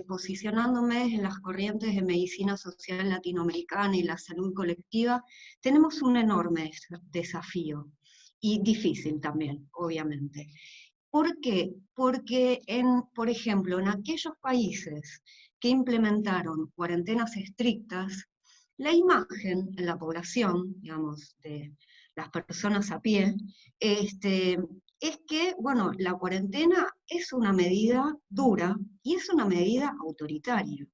posicionándome en las corrientes de medicina social latinoamericana y la salud colectiva, tenemos un enorme desafío, y difícil también, obviamente. ¿Por qué? Porque, por ejemplo, en aquellos países que implementaron cuarentenas estrictas, la imagen en la población, digamos, de las personas a pie, es que, bueno, la cuarentena es una medida dura y es una medida autoritaria.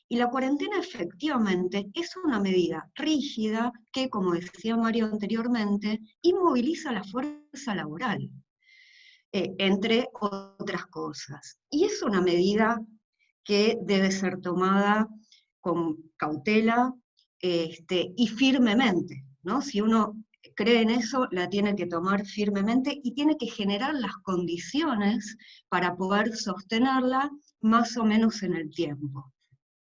Y la cuarentena efectivamente es una medida rígida que, como decía Mario anteriormente, inmoviliza la fuerza laboral, entre otras cosas. Y es una medida que debe ser tomada con cautela y firmemente, ¿no? Si uno cree en eso, la tiene que tomar firmemente y tiene que generar las condiciones para poder sostenerla más o menos en el tiempo.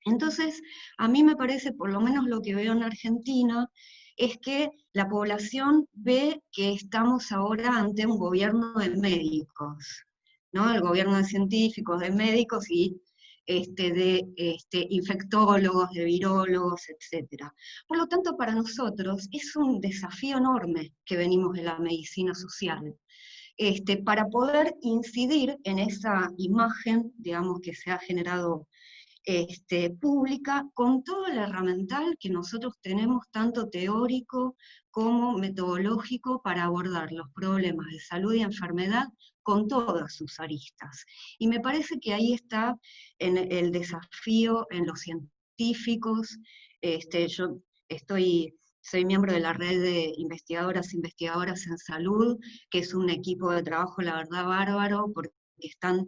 Entonces, a mí me parece, por lo menos lo que veo en Argentina, es que la población ve que estamos ahora ante un gobierno de médicos, ¿no? El gobierno de científicos, de médicos, y de infectólogos, de virólogos, etc. Por lo tanto, para nosotros es un desafío enorme que venimos de la medicina social, para poder incidir en esa imagen, digamos, que se ha generado pública, con todo el herramental que nosotros tenemos, tanto teórico como metodológico, para abordar los problemas de salud y enfermedad con todas sus aristas. Y me parece que ahí está el desafío en los científicos. Yo soy miembro de la red de investigadoras en salud, que es un equipo de trabajo, la verdad, bárbaro, porque están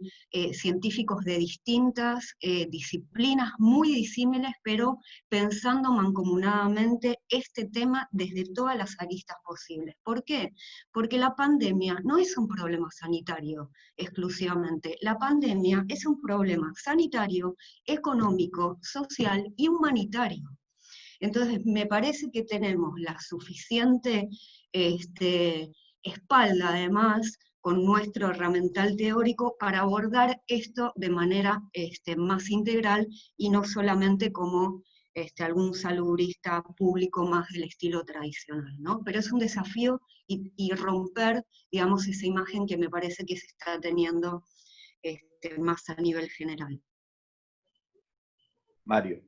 científicos de distintas disciplinas muy disímiles, pero pensando mancomunadamente este tema desde todas las aristas posibles. ¿Por qué? Porque la pandemia no es un problema sanitario exclusivamente. La pandemia es un problema sanitario, económico, social y humanitario. Entonces, me parece que tenemos la suficiente espalda, además, con nuestro herramental teórico, para abordar esto de manera más integral, y no solamente como algún salubrista público más del estilo tradicional, ¿no? Pero es un desafío y romper, digamos, esa imagen que me parece que se está teniendo más a nivel general. Mario.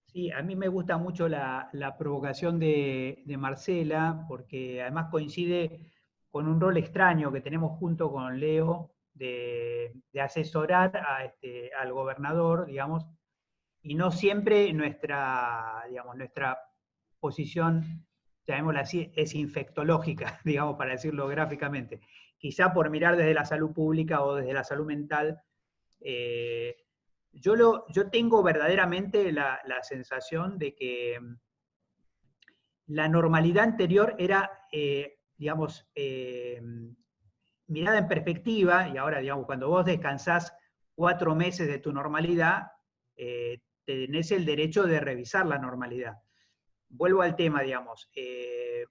Sí, a mí me gusta mucho la provocación de Marcela, porque además coincide con un rol extraño que tenemos junto con Leo, de asesorar al gobernador, digamos, y no siempre nuestra posición, llamémosla así, es infectológica, digamos, para decirlo gráficamente. Quizá por mirar desde la salud pública o desde la salud mental, yo tengo verdaderamente la sensación de que la normalidad anterior era, mirada en perspectiva, y ahora, digamos, cuando vos descansás 4 meses de tu normalidad, tenés el derecho de revisar la normalidad. Vuelvo al tema, digamos, que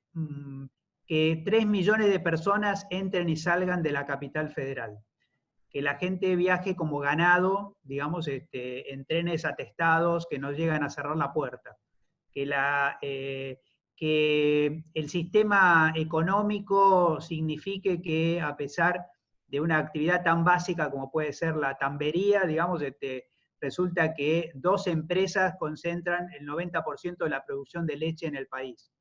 3 millones de personas entren y salgan de la capital federal, que la gente viaje como ganado, digamos, en trenes atestados que no llegan a cerrar la puerta, que el sistema económico signifique que, a pesar de una actividad tan básica como puede ser la tambería, digamos, resulta que 2 empresas concentran el 90% de la producción de leche en el país,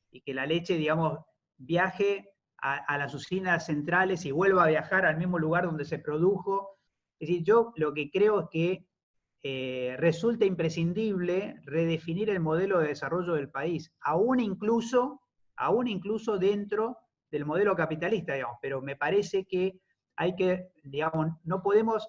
y que la leche, digamos, viaje a las usinas centrales y vuelva a viajar al mismo lugar donde se produjo. Es decir, yo lo que creo es que resulta imprescindible redefinir el modelo de desarrollo del país, aún incluso dentro del modelo capitalista, digamos, pero me parece que hay que, digamos, no podemos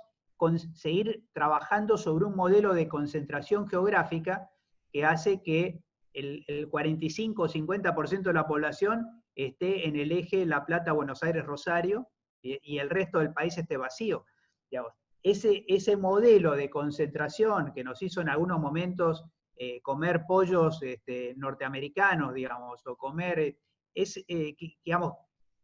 seguir trabajando sobre un modelo de concentración geográfica que hace que el 45 o 50% de la población esté en el eje La Plata, Buenos Aires, Rosario, y el resto del país esté vacío. Digamos, ese modelo de concentración que nos hizo en algunos momentos comer pollos norteamericanos, digamos, o comer, digamos,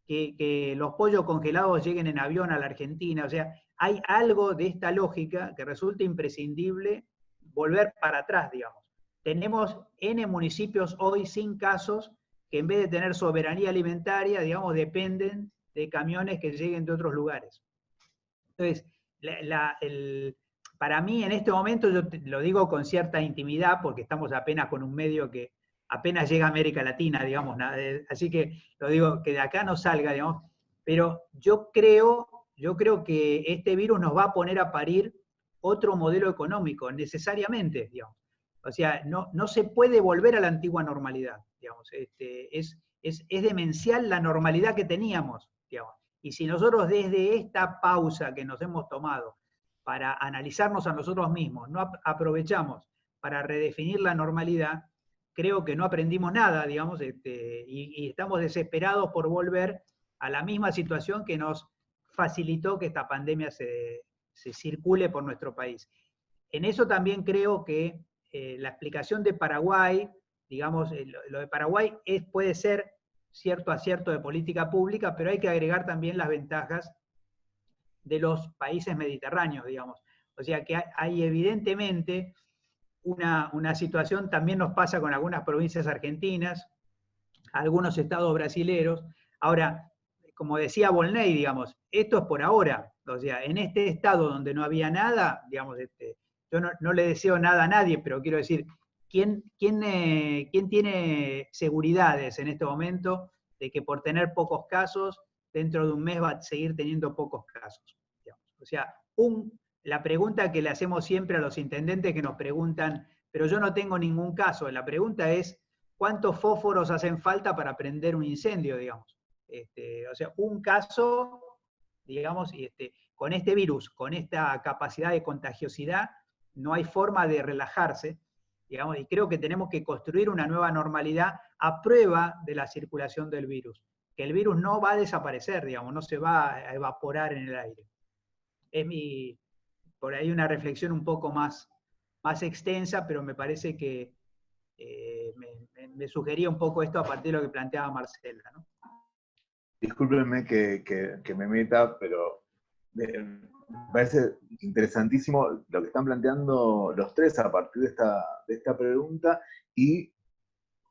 que los pollos congelados lleguen en avión a la Argentina. O sea, hay algo de esta lógica que resulta imprescindible volver para atrás, digamos. Tenemos N municipios hoy sin casos que, en vez de tener soberanía alimentaria, digamos, dependen de camiones que lleguen de otros lugares. Entonces, para mí en este momento, yo lo digo con cierta intimidad, porque estamos apenas con un medio que apenas llega a América Latina, digamos, así que lo digo, que de acá no salga, digamos, pero yo creo que este virus nos va a poner a parir otro modelo económico, necesariamente, digamos. O sea, no se puede volver a la antigua normalidad, digamos. Es demencial la normalidad que teníamos, digamos. Y si nosotros, desde esta pausa que nos hemos tomado para analizarnos a nosotros mismos, no aprovechamos para redefinir la normalidad, creo que no aprendimos nada, digamos, y estamos desesperados por volver a la misma situación que nos facilitó que esta pandemia se circule por nuestro país. En eso también creo que la explicación de Paraguay, digamos, lo de Paraguay puede ser cierto acierto de política pública, pero hay que agregar también las ventajas de los países mediterráneos, digamos. O sea que hay evidentemente una situación, también nos pasa con algunas provincias argentinas, algunos estados brasileros. Ahora, como decía Volney, digamos, esto es por ahora. O sea, en este estado donde no había nada, digamos, yo no le deseo nada a nadie, pero quiero decir, ¿quién tiene seguridades en este momento de que por tener pocos casos, dentro de un mes va a seguir teniendo pocos casos? Digamos? O sea, la pregunta que le hacemos siempre a los intendentes que nos preguntan, pero yo no tengo ningún caso, la pregunta es, ¿cuántos fósforos hacen falta para prender un incendio, digamos? O sea, un caso, digamos, con este virus, con esta capacidad de contagiosidad, no hay forma de relajarse, digamos, y creo que tenemos que construir una nueva normalidad a prueba de la circulación del virus. Que el virus no va a desaparecer, digamos, no se va a evaporar en el aire. Es por ahí una reflexión un poco más extensa, pero me parece que me sugería un poco esto a partir de lo que planteaba Marcela, ¿no? Discúlpenme que me meta, pero me parece interesantísimo lo que están planteando los tres a partir de esta pregunta y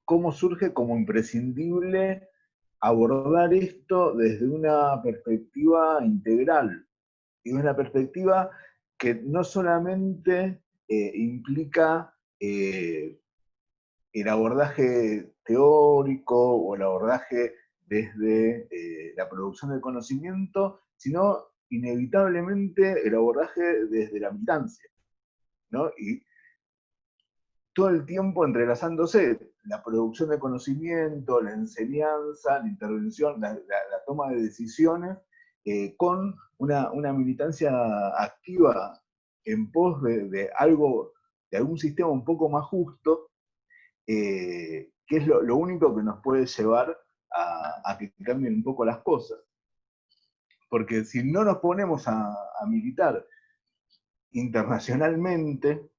cómo surge como imprescindible abordar esto desde una perspectiva integral, y una perspectiva que no solamente implica el abordaje teórico o el abordaje desde la producción del conocimiento, sino inevitablemente el abordaje desde la militancia, ¿no? Y todo el tiempo entrelazándose la producción de conocimiento, la enseñanza, la intervención, la toma de decisiones, con una militancia activa en pos de algún sistema un poco más justo, que es lo único que nos puede llevar a que cambien un poco las cosas. Porque si no nos ponemos a militar internacionalmente,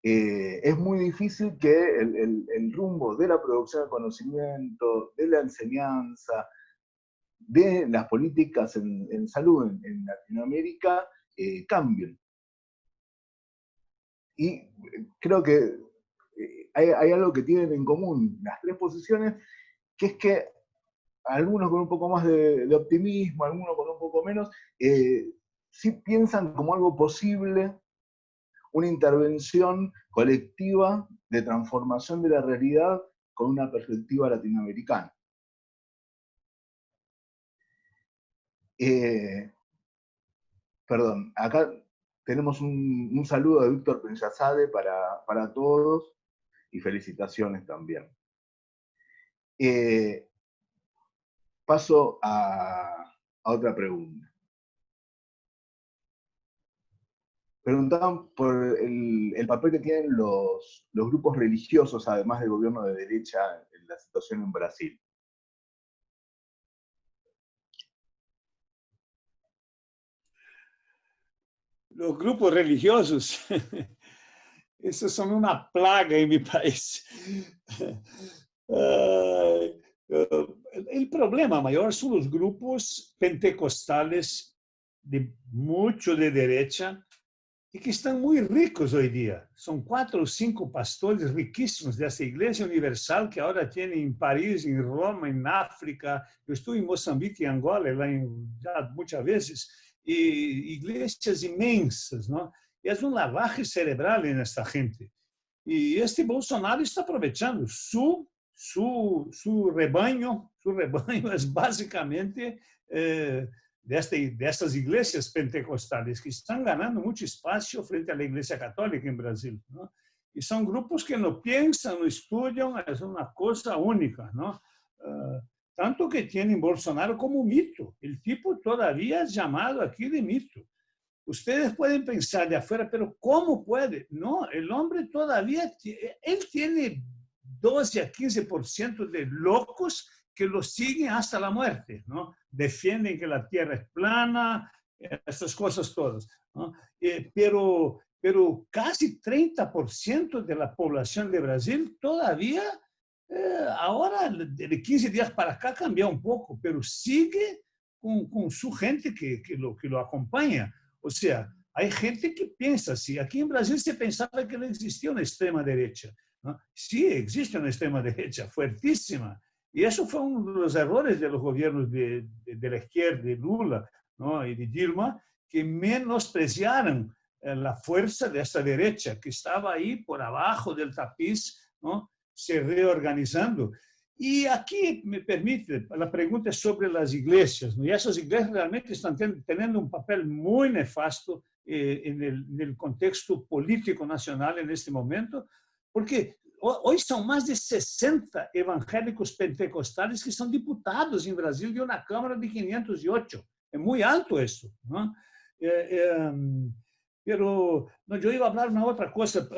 es muy difícil que el rumbo de la producción de conocimiento, de la enseñanza, de las políticas en salud en Latinoamérica cambien. Y creo que hay algo que tienen en común las tres posiciones, que es que algunos con un poco más de optimismo, algunos con un poco menos, sí piensan como algo posible una intervención colectiva de transformación de la realidad con una perspectiva latinoamericana. Perdón, acá tenemos un saludo de Víctor Peñasade para todos y felicitaciones también. Paso a otra pregunta. Preguntaban por el papel que tienen los grupos religiosos, además del gobierno de derecha, en la situación en Brasil. Los grupos religiosos, esos son una plaga en mi país. El problema mayor son los grupos pentecostales mucho de derecha y que están muy ricos hoy día. Son 4 o 5 pastores riquísimos de esta Iglesia Universal que ahora tiene en París, en Roma, en África. Yo estuve en Mozambique y Angola ya muchas veces. Y iglesias inmensas, ¿no? Y es un lavaje cerebral en esta gente. Y este Bolsonaro está aprovechando su rebaño es básicamente de estas iglesias pentecostales que están ganando mucho espacio frente a la Iglesia Católica en Brasil, ¿no? Y son grupos que no piensan, no estudian, es una cosa única, ¿no? Tanto que tienen Bolsonaro como mito. El tipo todavía es llamado aquí de mito. Ustedes pueden pensar de afuera, pero ¿cómo puede? No, el hombre todavía, él tiene 12 a 15% de locos que lo siguen hasta la muerte, ¿no? Defienden que la tierra es plana, estas cosas todas, ¿no? Pero casi 30% de la población de Brasil todavía, ahora de 15 días para acá cambió un poco, pero sigue con su gente que lo acompaña. O sea, hay gente que piensa así. Aquí en Brasil se pensaba que no existía una extrema derecha, ¿no? Sí, existe una extrema derecha fuertísima. Y eso fue uno de los errores de los gobiernos de la izquierda, de Lula, ¿no? Y de Dilma, que menospreciaron la fuerza de esta derecha, que estaba ahí por abajo del tapiz, ¿no? Se reorganizando. Y aquí me permite, la pregunta es sobre las iglesias, ¿no? Y esas iglesias realmente están teniendo un papel muy nefasto en el contexto político nacional en este momento, porque hoy son más de 60 evangélicos pentecostales que son diputados en Brasil de una Cámara de 508. Es muy alto eso, ¿no? Pero no, yo iba a hablar una otra cosa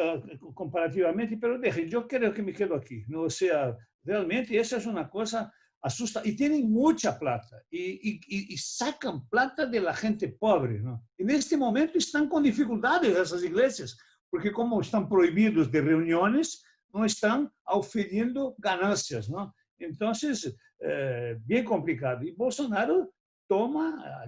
comparativamente, pero deje, yo creo que me quedo aquí, ¿no? O sea, realmente esa es una cosa asusta, y tienen mucha plata, y sacan plata de la gente pobre, ¿no? En este momento están con dificultades esas iglesias, porque como están prohibidos de reuniones, no están ofreciendo ganancias, ¿no? Entonces, bien complicado. Y Bolsonaro va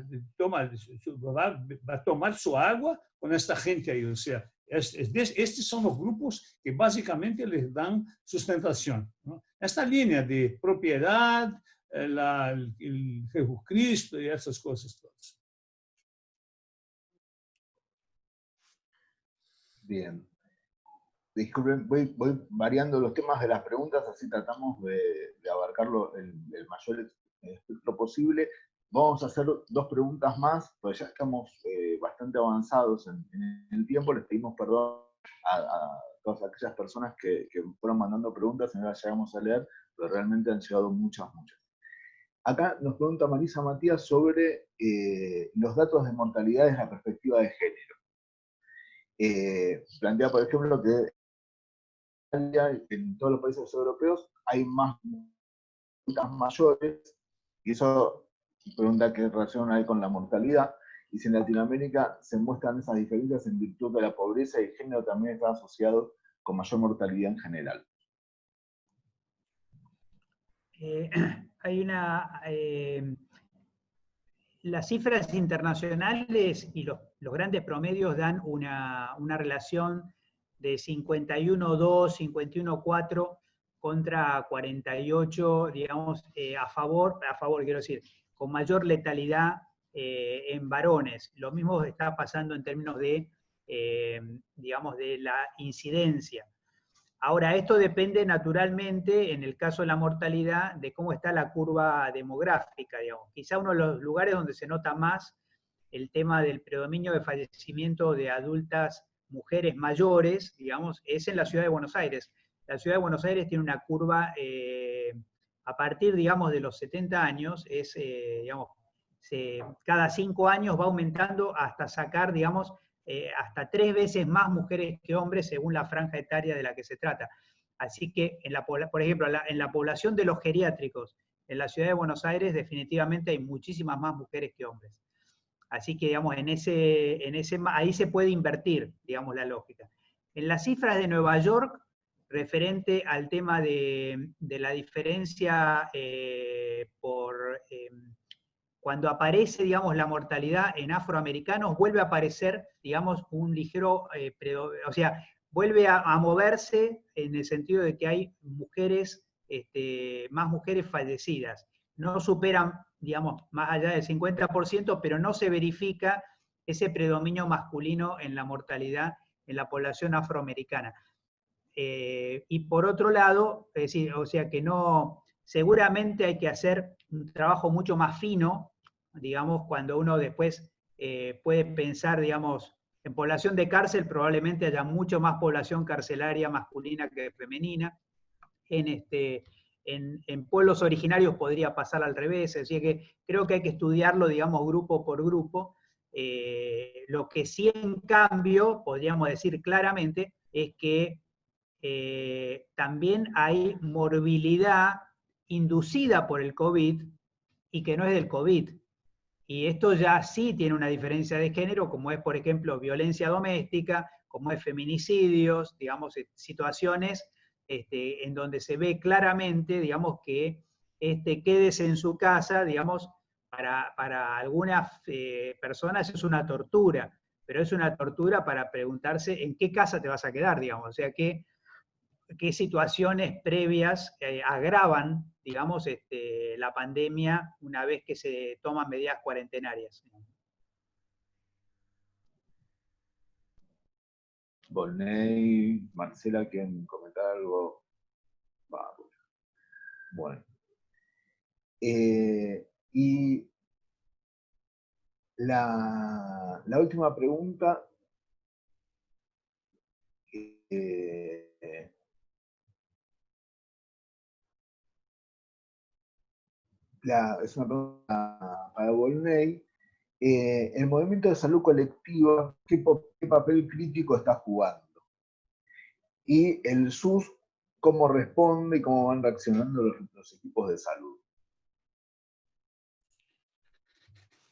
a tomar su agua con esta gente ahí. O sea, estos son los grupos que básicamente les dan sustentación, ¿no? Esta línea de propiedad, el Jesucristo y esas cosas todas. Bien. Disculpen, voy variando los temas de las preguntas, así tratamos de abarcarlo el mayor espectro posible. Vamos a hacer dos preguntas más, pues ya estamos bastante avanzados en el tiempo. Les pedimos perdón a todas aquellas personas que fueron mandando preguntas y no las llegamos a leer, pero realmente han llegado muchas. Acá nos pregunta Marisa Matías sobre los datos de mortalidad desde la perspectiva de género. Plantea, por ejemplo, que en todos los países europeos hay más mayores, y eso pregunta qué relación hay con la mortalidad, y si en Latinoamérica se muestran esas diferencias en virtud de la pobreza y el género también está asociado con mayor mortalidad en general. Hay las cifras internacionales y los grandes promedios dan una relación de 51,2, 51,4 contra 48, digamos, a favor, quiero decir, con mayor letalidad en varones. Lo mismo está pasando en términos de, digamos, de la incidencia. Ahora, esto depende naturalmente, en el caso de la mortalidad, de cómo está la curva demográfica, digamos. Quizá uno de los lugares donde se nota más el tema del predominio de fallecimiento de adultas mujeres mayores, digamos, es en la ciudad de Buenos Aires. La ciudad de Buenos Aires tiene una curva, a partir, digamos, de los 70 años, digamos, cada 5 años va aumentando hasta sacar, digamos, hasta 3 veces más mujeres que hombres según la franja etaria de la que se trata. Así que, por ejemplo, en la población de los geriátricos en la ciudad de Buenos Aires definitivamente hay muchísimas más mujeres que hombres. Así que, digamos, ahí se puede invertir, digamos, la lógica. En las cifras de Nueva York, referente al tema de la diferencia cuando aparece, digamos, la mortalidad en afroamericanos, vuelve a aparecer, digamos, un ligero, o sea, vuelve a moverse en el sentido de que hay mujeres, más mujeres fallecidas. No superan, digamos, más allá del 50%, pero no se verifica ese predominio masculino en la mortalidad en la población afroamericana. Y por otro lado, es decir, o sea que no, seguramente hay que hacer un trabajo mucho más fino, digamos, cuando uno después puede pensar, digamos, en población de cárcel probablemente haya mucho más población carcelaria masculina que femenina. En pueblos originarios podría pasar al revés, así que creo que hay que estudiarlo, digamos, grupo por grupo. Lo que sí, en cambio, podríamos decir claramente, es que también hay morbilidad inducida por el COVID y que no es del COVID. Y esto ya sí tiene una diferencia de género, como es, por ejemplo, violencia doméstica, como es feminicidios, digamos, situaciones en donde se ve claramente, digamos, que quédese en su casa, digamos, para algunas personas es una tortura. pero es una tortura para preguntarse en qué casa te vas a quedar, digamos, o sea, qué situaciones previas agravan, digamos, la pandemia una vez que se toman medidas cuarentenarias. Volney, Marcela, ¿quieren comentar algo? Vamos. Bueno. Y la última pregunta es una pregunta para Volney. El movimiento de salud colectiva, ¿qué papel crítico está jugando? Y el SUS, ¿cómo responde y cómo van reaccionando los equipos de salud?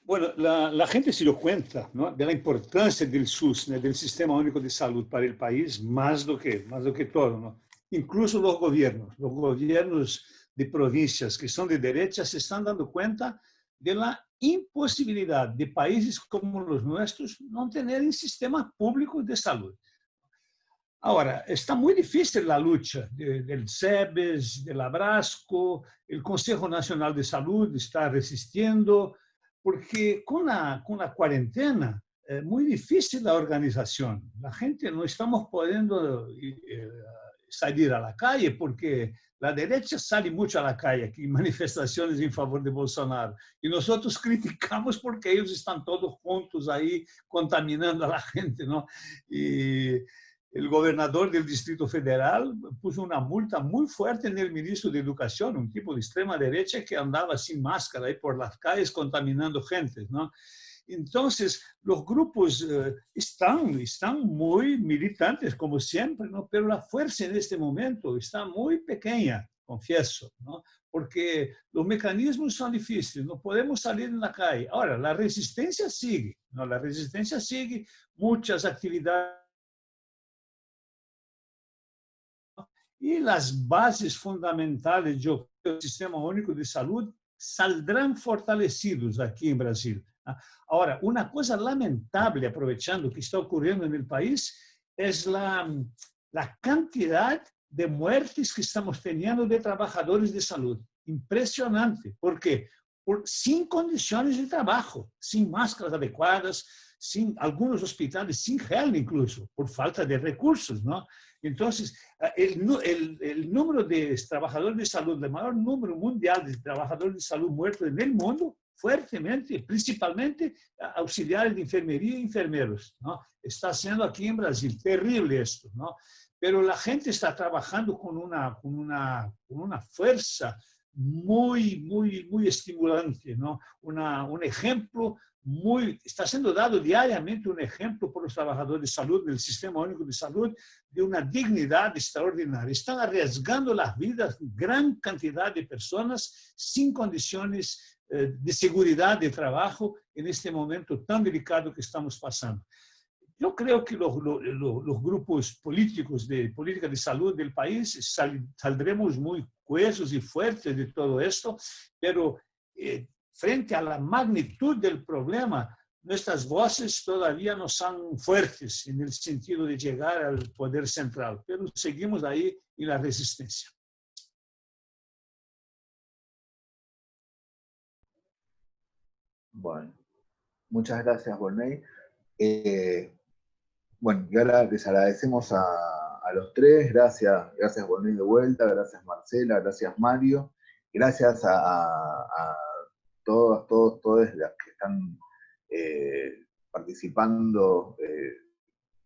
Bueno, la gente se dio cuenta, ¿no?, de la importancia del SUS, ¿no?, del Sistema Único de Salud para el país, más do que todo, ¿no? Incluso los gobiernos de provincias que son de derecha se están dando cuenta de la imposibilidad de países como los nuestros no tener un sistema público de salud. Ahora, está muy difícil la lucha del SEBES, del Abrasco, el Consejo Nacional de Salud está resistiendo, porque con la cuarentena es muy difícil la organización. La gente no estamos pudiendo salir a la calle porque la derecha sale mucho a la calle aquí en manifestaciones en favor de Bolsonaro. Y nosotros criticamos porque ellos están todos juntos ahí contaminando a la gente, ¿no? Y el gobernador del Distrito Federal puso una multa muy fuerte en el ministro de Educación, un tipo de extrema derecha que andaba sin máscara ahí por las calles contaminando gente, ¿no? Entonces, los grupos están muy militantes, como siempre, ¿no? Pero la fuerza en este momento está muy pequeña, confieso, ¿no? Porque los mecanismos son difíciles, no podemos salir en la calle. Ahora, la resistencia sigue, ¿no? La resistencia sigue, muchas actividades. Y las bases fundamentales del Sistema Único de Salud saldrán fortalecidos aquí en Brasil. Ahora, una cosa lamentable, aprovechando que está ocurriendo en el país, es la cantidad de muertes que estamos teniendo de trabajadores de salud. Impresionante. ¿Por qué? Sin condiciones de trabajo, sin máscaras adecuadas, sin algunos hospitales sin gel incluso, por falta de recursos, ¿no? Entonces, el número de trabajadores de salud, el mayor número mundial de trabajadores de salud muertos en el mundo, fuertemente, principalmente auxiliares de enfermería y enfermeros, ¿no? Está siendo aquí en Brasil terrible esto, ¿no? Pero la gente está trabajando con una fuerza muy estimulante, ¿no? Un ejemplo está siendo dado diariamente un ejemplo por los trabajadores de salud del Sistema Único de Salud de una dignidad extraordinaria. Están arriesgando las vidas de gran cantidad de personas sin condiciones de seguridad de trabajo en este momento tan delicado que estamos pasando. Yo creo que los grupos políticos de política de salud del país saldremos muy cohesos y fuertes de todo esto, pero frente a la magnitud del problema, nuestras voces todavía no son fuertes en el sentido de llegar al poder central, pero seguimos ahí en la resistencia. Bueno, muchas gracias, Volney. Bueno, y ahora les agradecemos a los tres. Gracias Volney de vuelta, gracias Marcela, gracias Mario, gracias a todos las que están participando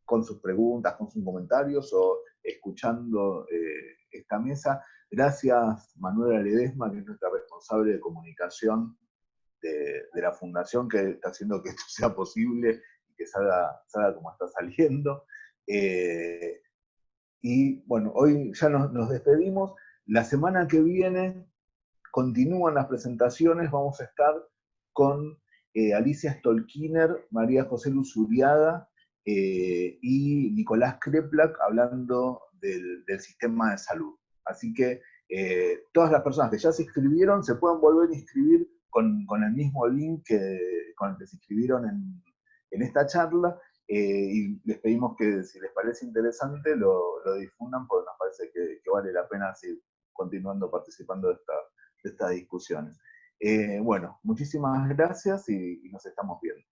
con sus preguntas, con sus comentarios o escuchando esta mesa. Gracias Manuela Ledesma, que es nuestra responsable de comunicación de la Fundación, que está haciendo que esto sea posible y que salga como está saliendo. Y bueno, hoy ya nos despedimos. La semana que viene continúan las presentaciones, vamos a estar con Alicia Stolkiner, María José Luzuriaga y Nicolás Kreplak hablando del sistema de salud. Así que todas las personas que ya se inscribieron se pueden volver a inscribir con el mismo link con el que se inscribieron en esta charla. y les pedimos que si les parece interesante lo difundan, porque nos parece que vale la pena seguir continuando participando de estas discusiones. Bueno, muchísimas gracias y nos estamos viendo.